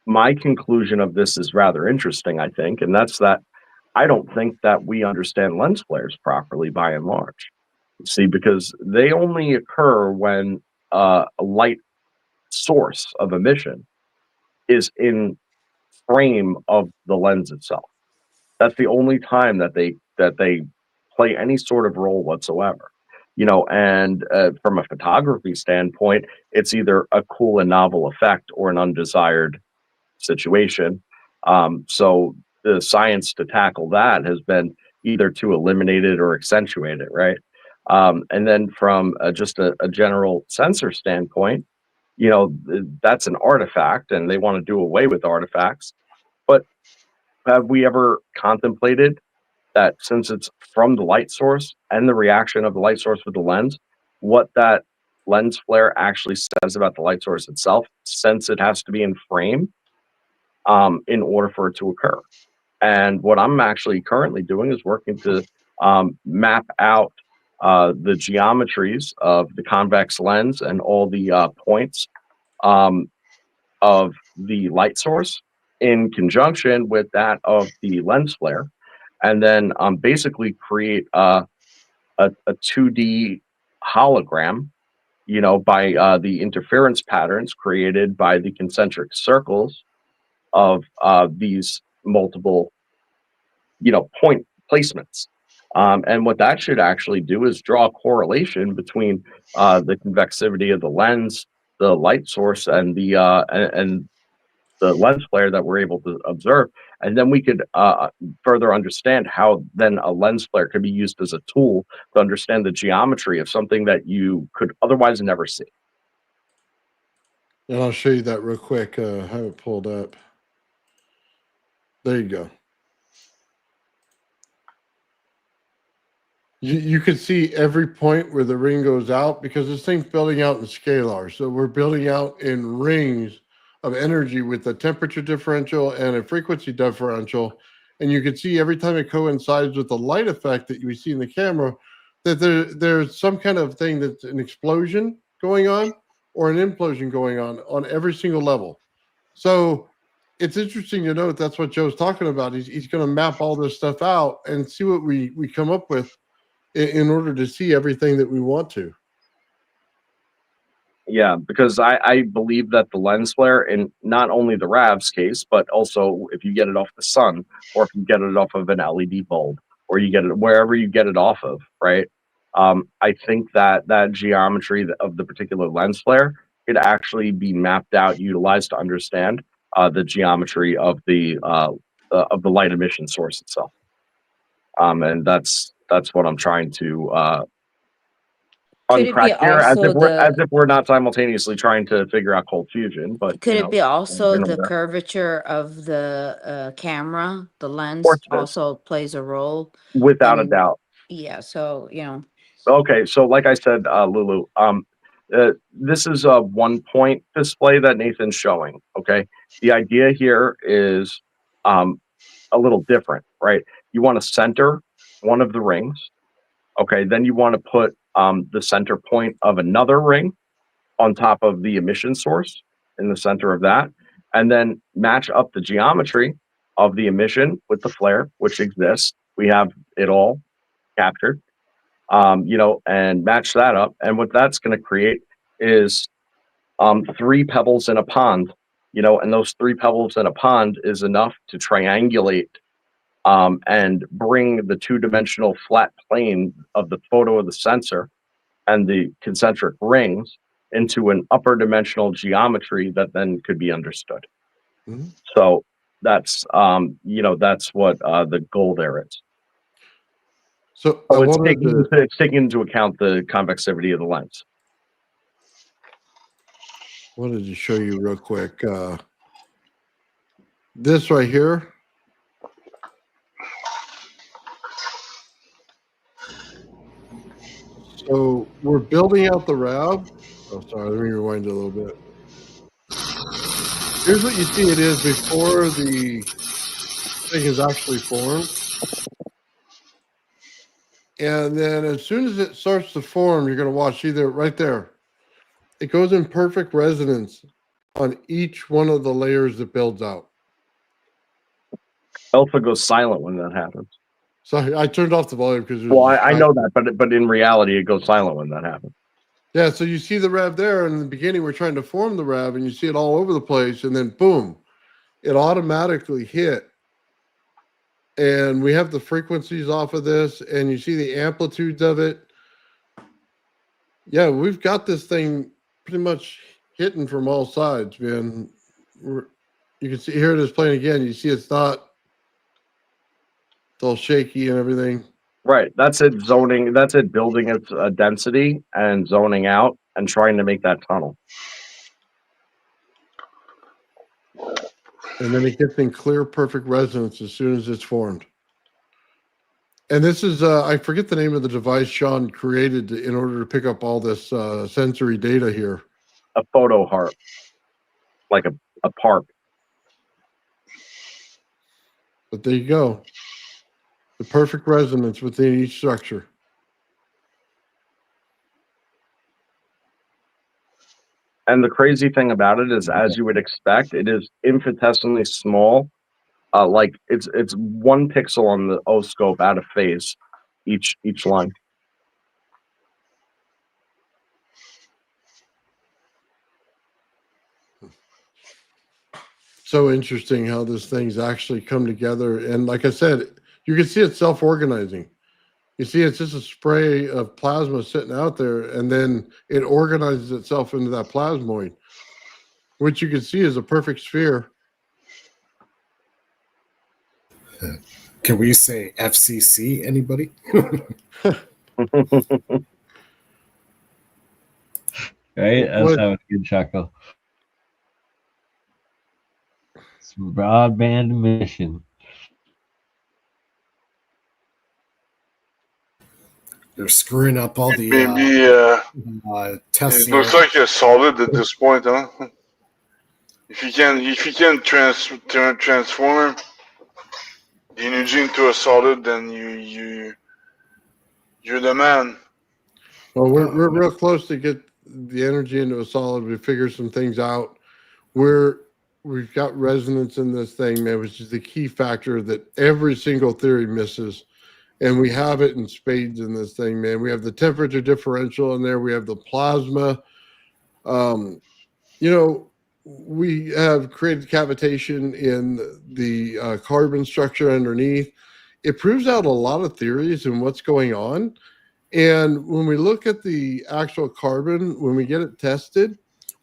my conclusion of this is rather interesting, I think, and that's that I don't think that we understand lens flares properly by and large. See, because they only occur when a light source of emission is in frame of the lens itself. That's the only time that they play any sort of role whatsoever. And from a photography standpoint, it's either a cool and novel effect or an undesired situation. So the science to tackle that has been either to eliminate it or accentuate it, right? And then from just a general sensor standpoint, that's an artifact, and they want to do away with artifacts. But have we ever contemplated that since it's from the light source and the reaction of the light source with the lens, what that lens flare actually says about the light source itself, since it has to be in frame in order for it to occur? And what I'm actually currently doing is working to map out the geometries of the convex lens and all the points of the light source in conjunction with that of the lens flare, and then basically create a 2D hologram, by the interference patterns created by the concentric circles of these multiple, point placements. And what that should actually do is draw a correlation between the convexivity of the lens, the light source, and the lens flare that we're able to observe. And then we could further understand how then a lens flare could be used as a tool to understand the geometry of something that you could otherwise never see.
And I'll show you that real quick. I have it pulled up. There you go. You can see every point where the ring goes out, because this thing's building out in scalar. So we're building out in rings of energy with a temperature differential and a frequency differential. And you can see every time it coincides with the light effect that you see in the camera, that there's some kind of thing that's an explosion going on or an implosion going on every single level. So it's interesting to note that's what Joe's talking about. He's going to map all this stuff out and see what we come up with in order to see everything that we want to.
Yeah, because I believe that the lens flare, in not only the RAV's case, but also if you get it off the sun, or if you get it off of an LED bulb, or you get it wherever you get it off of, right? I think that geometry of the particular lens flare could actually be mapped out, utilized to understand the geometry of the light emission source itself. And that's what I'm trying to
Could it be
uncrack here, as
also
if we're not simultaneously trying to figure out cold fusion, but
could it be also
you know,
the curvature of the camera, the lens
course it is.
also plays a role?
Without a
in-
doubt.
Yeah, so
Okay, so like I said, Lulu, this is a 1-point display that Nathan's showing. Okay, the idea here is a little different, right? You want to center one of the rings. Okay, then you want to put the center point of another ring on top of the emission source in the center of that, and then match up the geometry of the emission with the flare, which exists. We have it all captured, and match that up. And what that's going to create is 3 pebbles in a pond, and those 3 pebbles in a pond is enough to triangulate and bring the 2-dimensional flat plane of the photo of the sensor and the concentric rings into an upper dimensional geometry that then could be understood.
Mhm.
So that's that's what the goal there is.
So
Oh,
I wanted to.
it's taking into account the convexity of the lens.
Wanted to show you real quick. This right here. So we're building out the RAV. Oh, sorry. Let me rewind it a little bit. Here's what you see it is before the thing is actually formed. And then as soon as it starts to form, you're going to watch either right there. It goes in perfect resonance on each one of the layers that builds out.
Alpha goes silent when that happens.
Sorry, I turned off the volume because
Well, I know that, but in reality, it goes silent when that happens.
Yeah, so you see the RAV there, and in the beginning, we're trying to form the RAV, and you see it all over the place, and then boom, it automatically hit. And we have the frequencies off of this, and you see the amplitudes of it. Yeah, we've got this thing pretty much hitting from all sides, man. You can see here it is playing again. You see it's all shaky and everything.
Right. That's it zoning. That's it building its density and zoning out and trying to make that tunnel.
And then it gets in clear, perfect resonance as soon as it's formed. And this is, I forget the name of the device Sean created in order to pick up all this sensory data here.
A photo harp, like a park.
But there you go. The perfect resonance within each structure.
And the crazy thing about it is, as you would expect, it is infinitesimally small. Like it's 1 pixel on the O-scope out of phase, each line.
So interesting how this thing's actually come together. And like I said, you can see it self-organizing. You see it's just a spray of plasma sitting out there, and then it organizes itself into that plasmoid, which you can see is a perfect sphere.
Can we say FCC? Anybody?
Right? That's how it's good chuckle. It's broadband emission.
They're screwing up all the
Maybe
tests.
it looks like a solid at this point, huh? If you can transform the energy into a solid, then you're the man.
Well, we're real close to get the energy into a solid. We figure some things out. We've got resonance in this thing, man, which is the key factor that every single theory misses. And we have it in spades in this thing, man. We have the temperature differential in there. We have the plasma. We have created cavitation in the carbon structure underneath. It proves out a lot of theories and what's going on. And when we look at the actual carbon, when we get it tested,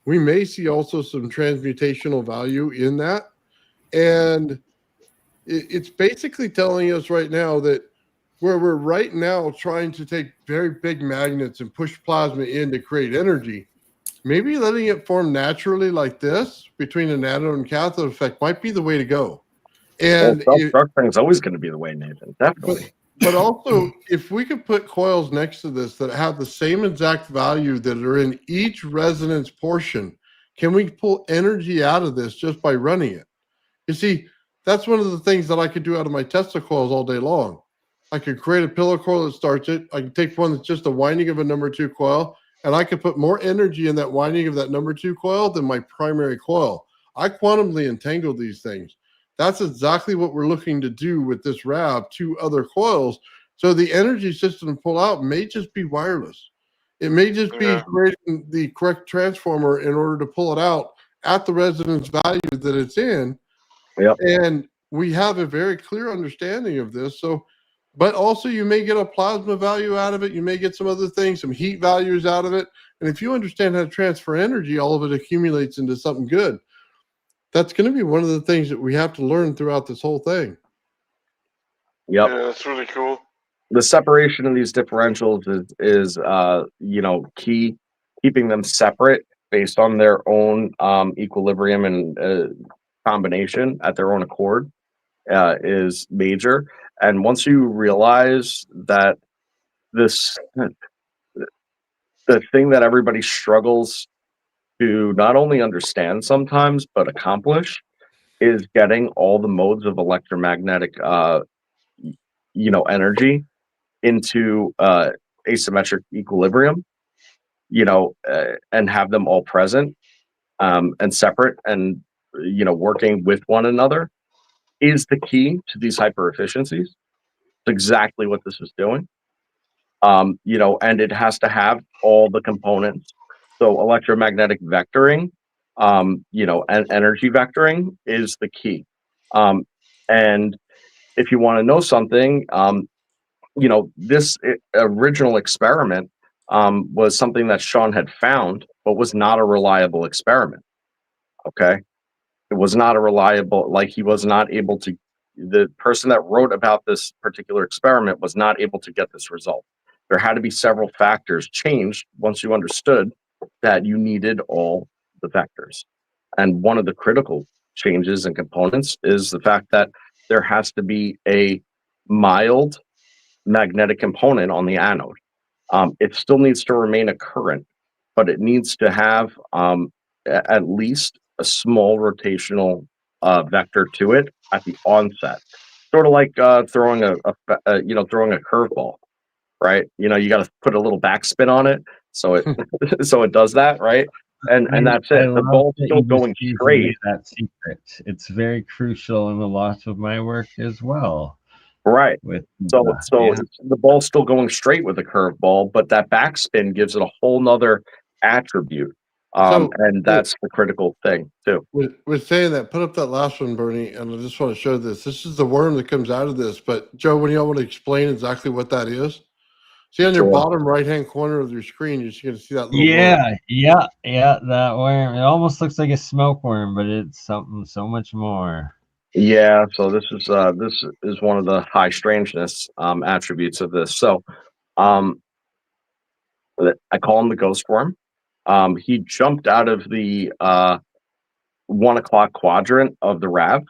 we may see also some transmutational value in that. And it's basically telling us right now that where we're right now trying to take very big magnets and push plasma in to create energy, maybe letting it form naturally like this between an anode and cathode effect might be the way to go. And
self-structuring is always going to be the way, Nathan. Definitely.
But also, if we could put coils next to this that have the same exact value that are in each resonance portion, can we pull energy out of this just by running it? You see, that's one of the things that I could do out of my Tesla coils all day long. I could create a pillar coil that starts it. I can take one that's just a winding of a number 2 coil, and I could put more energy in that winding of that number 2 coil than my primary coil. I quantumly entangle these things. That's exactly what we're looking to do with this RAV, 2 other coils. So the energy system to pull out may just be wireless. It may just be creating the correct transformer in order to pull it out at the resonance value that it's in.
Yep.
And we have a very clear understanding of this. So, but also you may get a plasma value out of it. You may get some other things, some heat values out of it. And if you understand how to transfer energy, all of it accumulates into something good. That's going to be one of the things that we have to learn throughout this whole thing.
Yep.
Yeah, that's really cool.
The separation of these differentials is key. Keeping them separate based on their own equilibrium and combination at their own accord is major. And once you realize that the thing that everybody struggles to not only understand sometimes but accomplish is getting all the modes of electromagnetic energy into asymmetric equilibrium, and have them all present and separate and working with one another is the key to these hyper efficiencies. It's exactly what this is doing. And it has to have all the components. So electromagnetic vectoring, and energy vectoring is the key. And if you want to know something, this original experiment was something that Sean had found, but was not a reliable experiment. Okay. It was not a reliable, he was not able to, the person that wrote about this particular experiment was not able to get this result. There had to be several factors changed once you understood that you needed all the vectors. And one of the critical changes and components is the fact that there has to be a mild magnetic component on the anode. It still needs to remain a current, but it needs to have at least a small rotational vector to it at the onset, sort of like throwing a curveball, right? You got to put a little backspin on it so it so it does that, right? And that's it. The ball's still going straight.
That secret, it's very crucial in a lot of my work as well.
Right. So the ball's still going straight with a curveball, but that backspin gives it a whole nother attribute. And that's the critical thing too.
With saying that, put up that last one, Bernie, and I just want to show this. This is the worm that comes out of this. But Joe, when y'all want to explain exactly what that is? See on your bottom right-hand corner of your screen, you're just going to see that little worm.
Yeah, that worm. It almost looks like a smoke worm, but it's something so much more.
Yeah, so this is one of the high strangeness attributes of this. So I call him the ghost worm. He jumped out of the 1 o'clock quadrant of the RAV,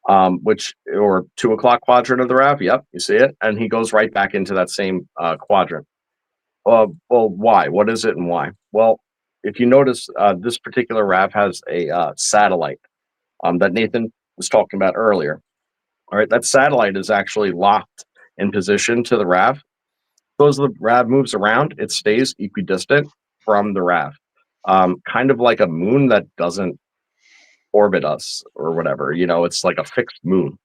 or 2 o'clock quadrant of the RAV. Yep, you see it, and he goes right back into that same quadrant. Well, why? What is it and why? Well, if you notice, this particular RAV has a satellite that Nathan was talking about earlier. All right, that satellite is actually locked in position to the RAV. As the RAV moves around, it stays equidistant from the RAV, kind of like a moon that doesn't orbit us or whatever. It's like a fixed moon.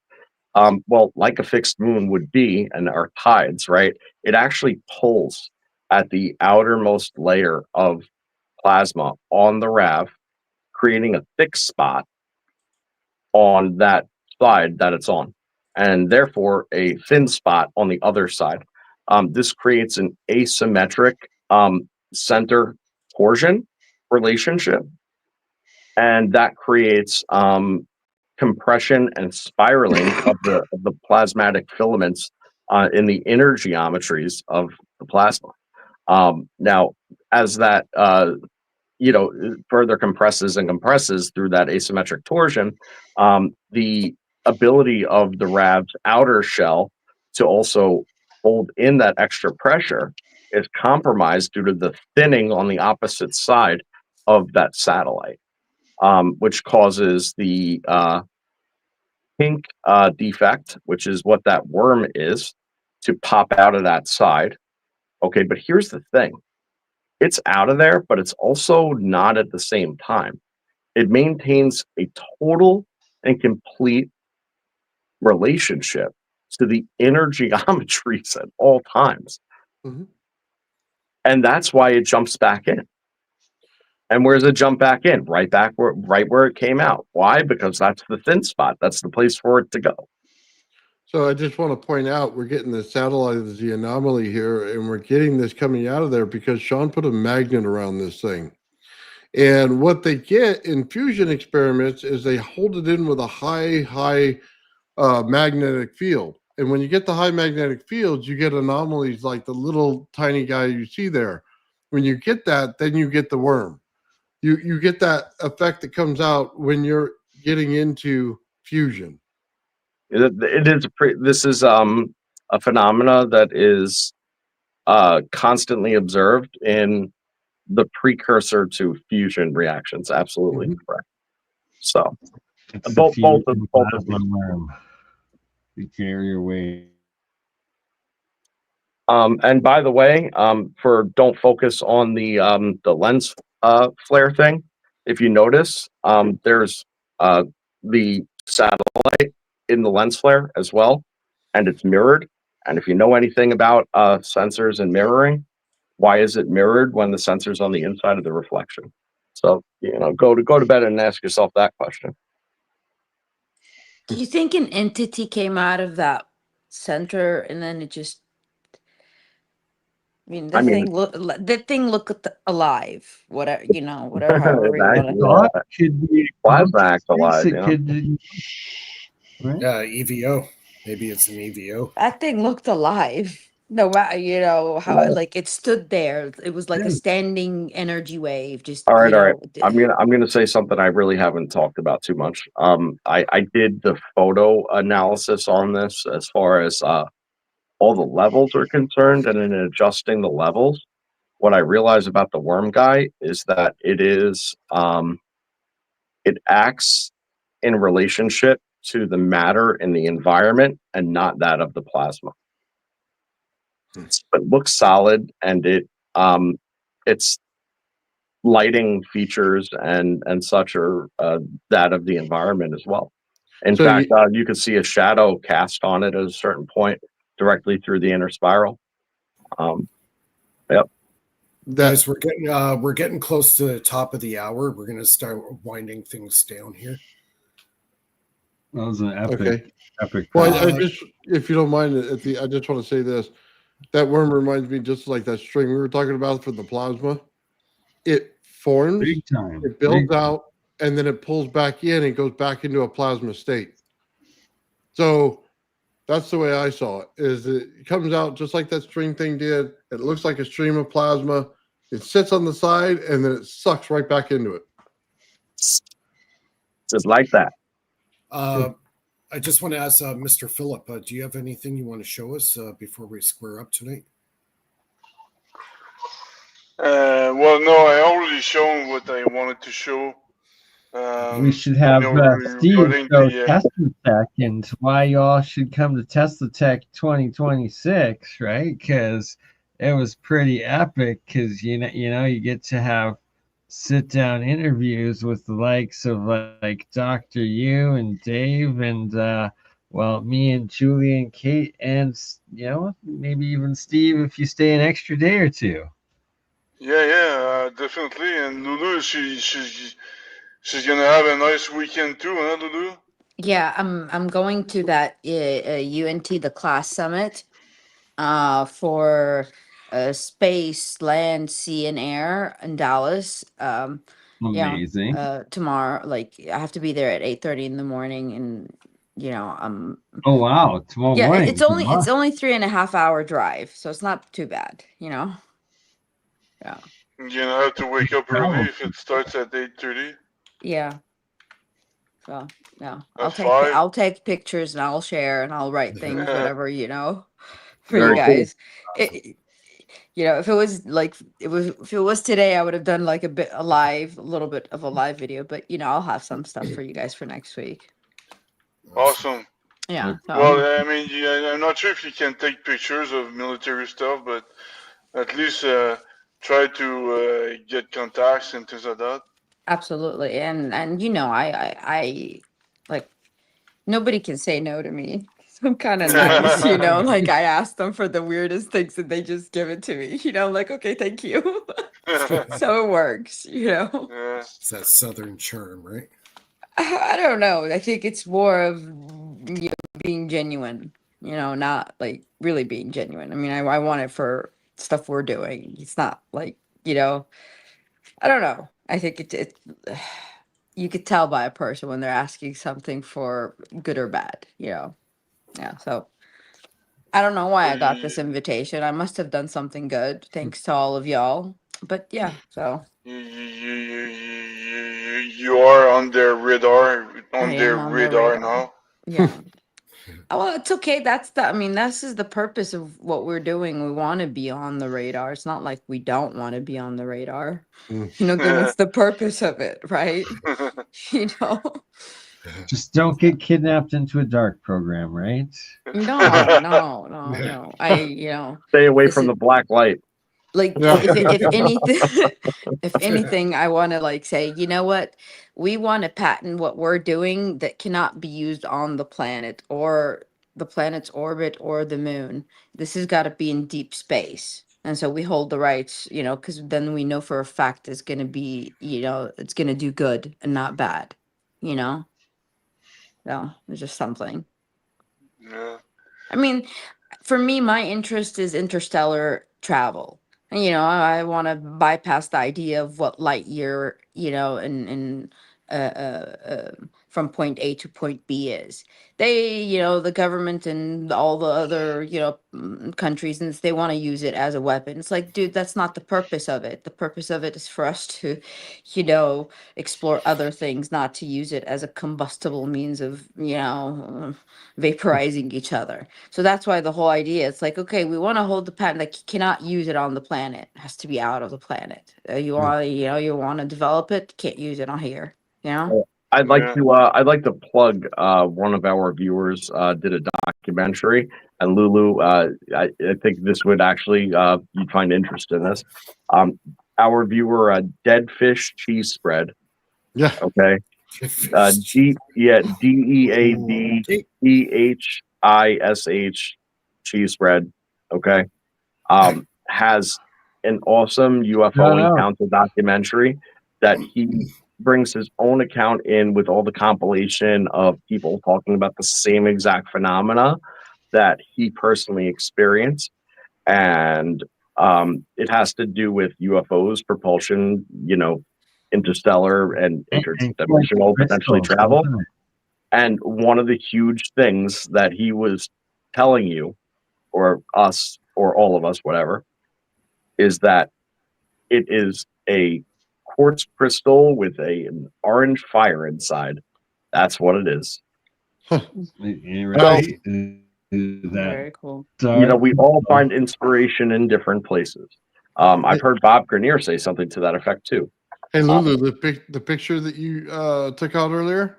Well, like a fixed moon would be, and our tides, right? It actually pulls at the outermost layer of plasma on the RAV, creating a thick spot on that side that it's on, and therefore a thin spot on the other side. This creates an asymmetric center torsion relationship, and that creates compression and spiraling of the plasmatic filaments in the inner geometries of the plasma. Now, as that further compresses and compresses through that asymmetric torsion, the ability of the RAV's outer shell to also hold in that extra pressure is compromised due to the thinning on the opposite side of that satellite, which causes the pink defect, which is what that worm is, to pop out of that side. Okay, but here's the thing. It's out of there, but it's also not at the same time. It maintains a total and complete relationship to the inner geometries at all times.
Mhm.
And that's why it jumps back in. And where does it jump back in? Right where it came out. Why? Because that's the thin spot. That's the place for it to go.
So I just want to point out we're getting the satellite as the anomaly here, and we're getting this coming out of there because Sean put a magnet around this thing. And what they get in fusion experiments is they hold it in with a high magnetic field. And when you get the high magnetic fields, you get anomalies like the little tiny guy you see there. When you get that, then you get the worm. You get that effect that comes out when you're getting into fusion.
It is this is a phenomena that is constantly observed in the precursor to fusion reactions. Absolutely correct. So
It's the
both
fusion
of
plasma
these.
worm. The carrier wave.
And by the way, for don't focus on the lens flare thing. If you notice, there's the satellite in the lens flare as well, and it's mirrored. And if you know anything about sensors and mirroring, why is it mirrored when the sensor's on the inside of the reflection? So go to bed and ask yourself that question.
Do you think an entity came out of that center and then it just? I mean, the thing looked alive. Whatever whatever. However you want to.
Thought could be
plasma acts alive.
It could, right?
EVO. Maybe it's an EVO.
That thing looked alive. No matter how it stood there. It was like a standing energy wave. Just
All right. I'm gonna say something I really haven't talked about too much. I did the photo analysis on this as far as all the levels are concerned, and in adjusting the levels, what I realized about the worm guy is that it acts in relationship to the matter in the environment and not that of the plasma. It looks solid, and its lighting features and such are that of the environment as well. In fact, you could see a shadow cast on it at a certain point directly through the inner spiral. Yep.
Guys, we're getting close to the top of the hour. We're going to start winding things down here.
That was an epic.
Well, I just, if you don't mind, I just want to say this. That worm reminds me just like that string we were talking about for the plasma. It forms,
big time.
It builds out, and then it pulls back in and goes back into a plasma state. So that's the way I saw it, is it comes out just like that string thing did. It looks like a stream of plasma. It sits on the side, and then it sucks right back into it.
Just like that.
I just want to ask Mr. Phillip, do you have anything you want to show us before we square up tonight?
Well, no, I already shown what I wanted to show.
We should have Steve show Tesla Tech and why y'all should come to Tesla Tech 2026, right? Because it was pretty epic. Because you get to have sit-down interviews with the likes of like Dr. Yu and Dave and me and Julie and Kate and maybe even Steve if you stay an extra day or two.
Yeah, definitely. And Lulu, she's gonna have a nice weekend too, huh, Lulu?
Yeah, I'm going to that UNT the class summit for space, land, sea, and air in Dallas.
Amazing.
Tomorrow, like I have to be there at 8:30 in the morning, and
Oh wow, tomorrow
yeah,
morning.
it's only 3.5 hour drive, so it's not too bad, Yeah.
You know, have to wake up early if it starts at 8:30.
Yeah. So yeah,
At 5.
I'll take pictures and I'll share and I'll write things, whatever, for you
Very cool.
guys. It, if it was like if it was today, I would have done like a little bit of a live video, but I'll have some stuff for you guys for next week.
Awesome.
Yeah. So,
Well, I mean, I'm not sure if you can take pictures of military stuff, but at least try to get contacts and things like that.
absolutely, and I like nobody can say no to me. I'm kind of nice, like I asked them for the weirdest things and they just give it to me. I'm like, okay, thank you. So it works,
Yeah.
It's that southern charm, right?
I don't know. I think it's more of being genuine, not like really being genuine. I mean, I want it for stuff we're doing. It's not like, I don't know. I think it you could tell by a person when they're asking something for good or bad, Yeah. So I don't know why I got this invitation. I must have done something good. Thanks to all of y'all. But yeah, so
You are on their radar,
I am on their radar.
now.
Yeah. Well, it's okay. This is the purpose of what we're doing. We want to be on the radar. It's not like we don't want to be on the radar. Then what's the purpose of it, right?
Just don't get kidnapped into a dark program, right?
No.
Stay away
This
from
is-
the black light.
Like
Yeah.
if anything, if anything, I want to like say, you know what? We want to patent what we're doing that cannot be used on the planet or the planet's orbit or the moon. This has got to be in deep space. And so we hold the rights, because then we know for a fact it's going to be, it's going to do good and not bad, So it's just something.
Yeah.
I mean, for me, my interest is interstellar travel. And, I want to bypass the idea of what light year, and from point A to point B is. They, the government and all the other, countries, and they want to use it as a weapon. It's like, dude, that's not the purpose of it. The purpose of it is for us to, explore other things, not to use it as a combustible means of, vaporizing each other. So that's why the whole idea, it's like, okay, we want to hold the patent, like you cannot use it on the planet. It has to be out of the planet. You want to develop it, can't use it on here.
I'd like to plug one of our viewers did a documentary, and Lulu, I think this would actually you'd find interest in this. Our viewer, Dead Fish Cheese Spread.
Yeah.
Okay. DeadEhish cheese spread. Okay. Has an awesome UFO encounter documentary that he brings his own account in with all the compilation of people talking about the same exact phenomena that he personally experienced. And it has to do with UFOs, propulsion, interstellar and interdimensional potentially travel. And one of the huge things that he was telling you, or us, or all of us, whatever, is that it is a quartz crystal with an orange fire inside. That's what it is.
Right.
Very cool.
We all find inspiration in different places. I've heard Bob Grenier say something to that effect too.
Hey Lulu, the picture that you took out earlier,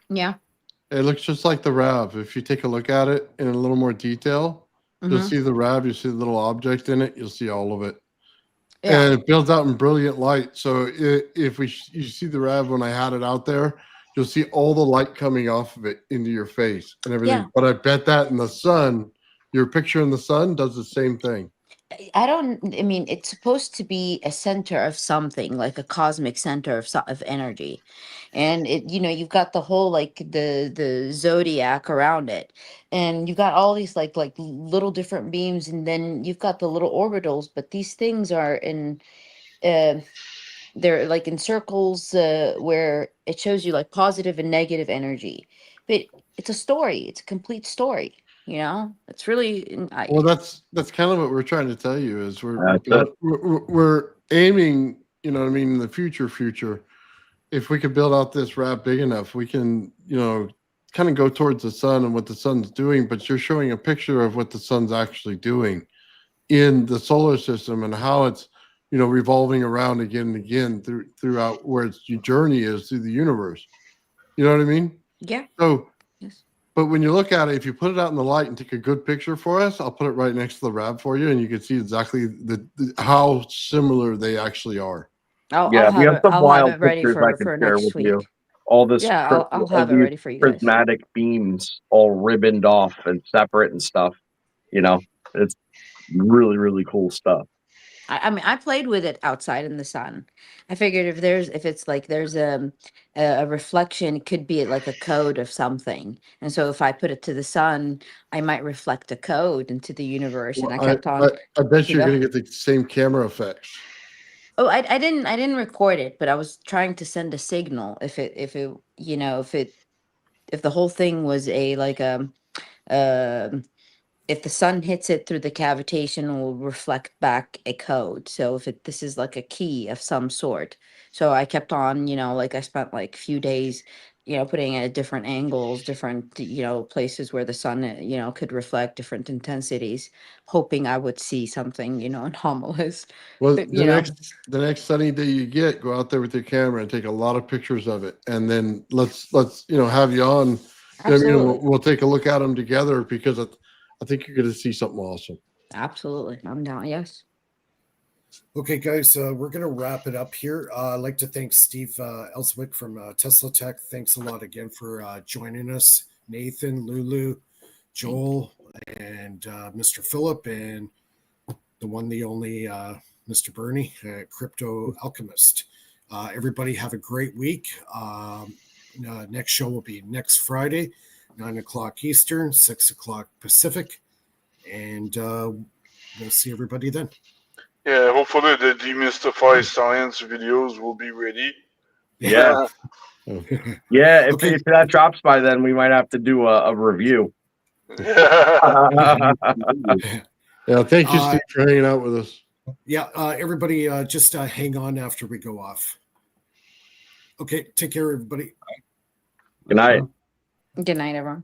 Yeah.
it looks just like the RAV. If you take a look at it in a little more detail, you'll see the RAV, you'll see the little object in it, you'll see all of it.
Yeah.
And it builds out in brilliant light. So if you see the RAV when I had it out there, you'll see all the light coming off of it into your face and everything.
Yeah.
But I bet that in the sun, your picture in the sun does the same thing.
I don't. I mean, it's supposed to be a center of something, like a cosmic center of energy, and it. You've got the whole like the zodiac around it, and you've got all these like little different beams, and then you've got the little orbitals. But these things are in. Uh, they're like in circles where it shows you like positive and negative energy, but it's a story. It's a complete story. It's really.
Well, that's kind of what we're trying to tell you is
That's it.
we're aiming, you know what I mean, in the future. If we could build out this wrap big enough, we can, kind of go towards the sun and what the sun's doing, but you're showing a picture of what the sun's actually doing in the solar system and how it's, revolving around again and again throughout where its journey is through the universe. You know what I mean?
Yeah.
So,
Yes.
but when you look at it, if you put it out in the light and take a good picture for us, I'll put it right next to the wrap for you, and you can see exactly how similar they actually are.
Yeah, we have some
I'll have
wild
it ready
pictures I can
for
share
next
with you.
week.
All this,
Yeah, I'll
all
have it
these
ready for you guys.
prismatic beams, all ribboned off and separate and stuff. It's really, really cool stuff.
I mean, I played with it outside in the sun. I figured if it's like there's a reflection, it could be like a code of something. And so if I put it to the sun, I might reflect a code into the universe. And
Well,
I
I,
kept on.
I bet
You
you're
go.
going to get the same camera effects.
Oh, I didn't record it, but I was trying to send a signal. If the whole thing was a like um if the sun hits it through the cavitation, it will reflect back a code. So this is like a key of some sort. So I kept on, like I spent like few days, putting it at different angles, different, places where the sun, could reflect different intensities, hoping I would see something, anomalous.
Well,
But,
the next sunny day you get, go out there with your camera and take a lot of pictures of it, and then let's have you on.
absolutely,
We'll take a look at them together because I think you're going to see something awesome.
absolutely, I'm down. Yes.
Okay, guys, we're going to wrap it up here. I'd like to thank Steve Elswick from Tesla Tech. Thanks a lot again for joining us. Nathan, Lulu, Joel, and Mr. Phillip, and the one, the only Mr. Bernie, Crypto Alchemist. Everybody have a great week. Next show will be next Friday, 9 o'clock Eastern, 6 o'clock Pacific. And we'll see everybody then.
Yeah, hopefully the Demystify Science videos will be ready.
Yeah. Yeah, if
Okay.
if that drops by then, we might have to do a review.
Yeah, thank you, Steve, for hanging out with us.
Yeah, everybody just hang on after we go off. Okay, take care, everybody.
Good night.
Good night, everyone.